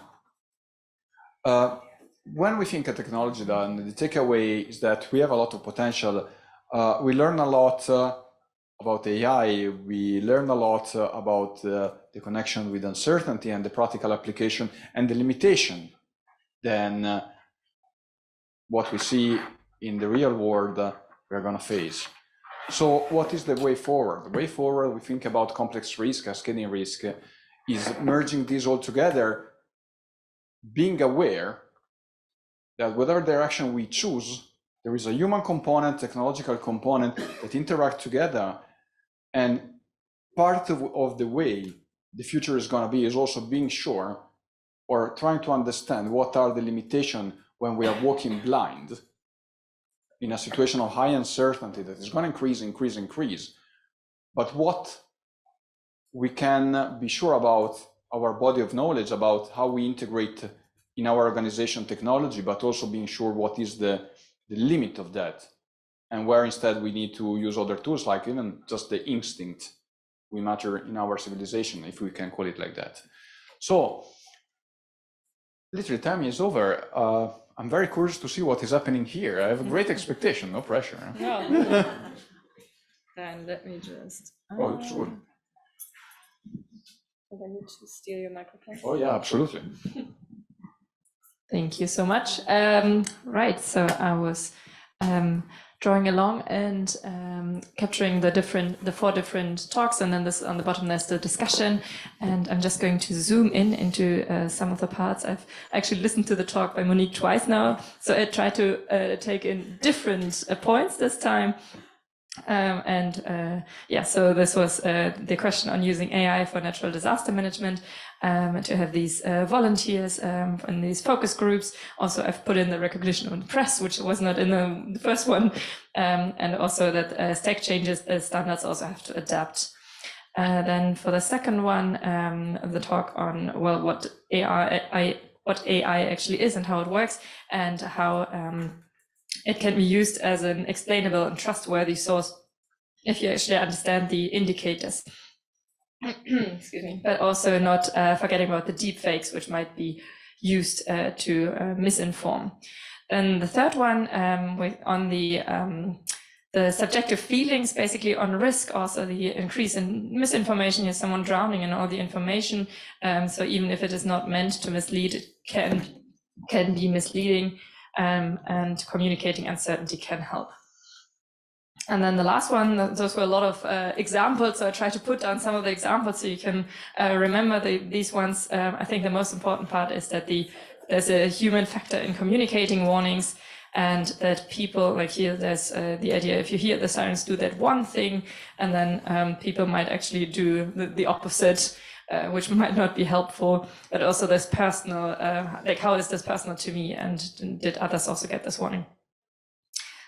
When we think of technology, then the takeaway is that we have a lot of potential. We learn a lot about AI. We learn a lot about the connection with uncertainty and the practical application and the limitation. Then what we see in the real world, we're going to face. So what is the way forward? The way forward, we think about complex risk, cascading risk, is merging these all together, being aware that whatever direction we choose, there is a human component, technological component that interact together. And part of the way the future is going to be is also being sure or trying to understand what are the limitations when we are walking blind in a situation of high uncertainty that is going to increase. But what we can be sure about our body of knowledge about how we integrate in our organization technology, but also being sure what is the limit of that, and where instead we need to use other tools, like even just the instinct we matter in our civilization, if we can call it like that. So literally time is over. I'm very curious to see what is happening here. I have a great expectation, no pressure. No. Then let me just. Oh, sure. I need to steal your microphone. Oh yeah, absolutely. Thank you so much. Right, so I was drawing along and capturing the 4 different talks, and then this on the bottom there's the discussion, and I'm just going to zoom into some of the parts. I've actually listened to the talk by Monique twice now, so I tried to take in different points this time. Yeah, so this was the question on using AI for natural disaster management, to have these volunteers in these focus groups. Also, I've put in the recognition of the press, which was not in the first one, and also that stack changes, the standards also have to adapt. Then for the second one, the talk on, well, what AI actually is and how it works, and how it can be used as an explainable and trustworthy source if you actually understand the indicators. Excuse me. But also not forgetting about the deep fakes, which might be used to misinform. And the third one, on the subjective feelings, basically on risk, also the increase in misinformation. Here's someone drowning in all the information. So even if it is not meant to mislead, it can can be misleading, and communicating uncertainty can help. And then the last one, those were a lot of examples, so I try to put down some of the examples so you can remember these ones. I think the most important part is that there's a human factor in communicating warnings, and that people, like here, there's the idea, if you hear the sirens, do that one thing, and then people might actually do the opposite, which might not be helpful. But also there's personal, like how is this personal to me, and did others also get this warning?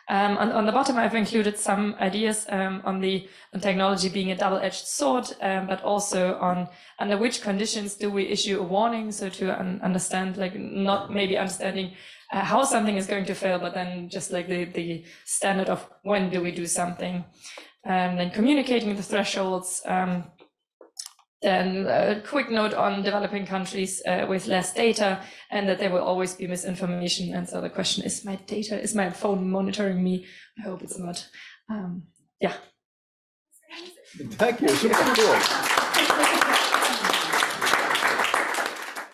On the bottom, I've included some ideas on technology being a double-edged sword, but also on under which conditions do we issue a warning. So to understand, like not maybe understanding how something is going to fail, but then just like the standard of when do we do something. Then communicating the thresholds. Then a quick note on developing countries with less data, and that there will always be misinformation. And so the question is, is my phone monitoring me? I hope it's not. Yeah. Thank you. Super cool.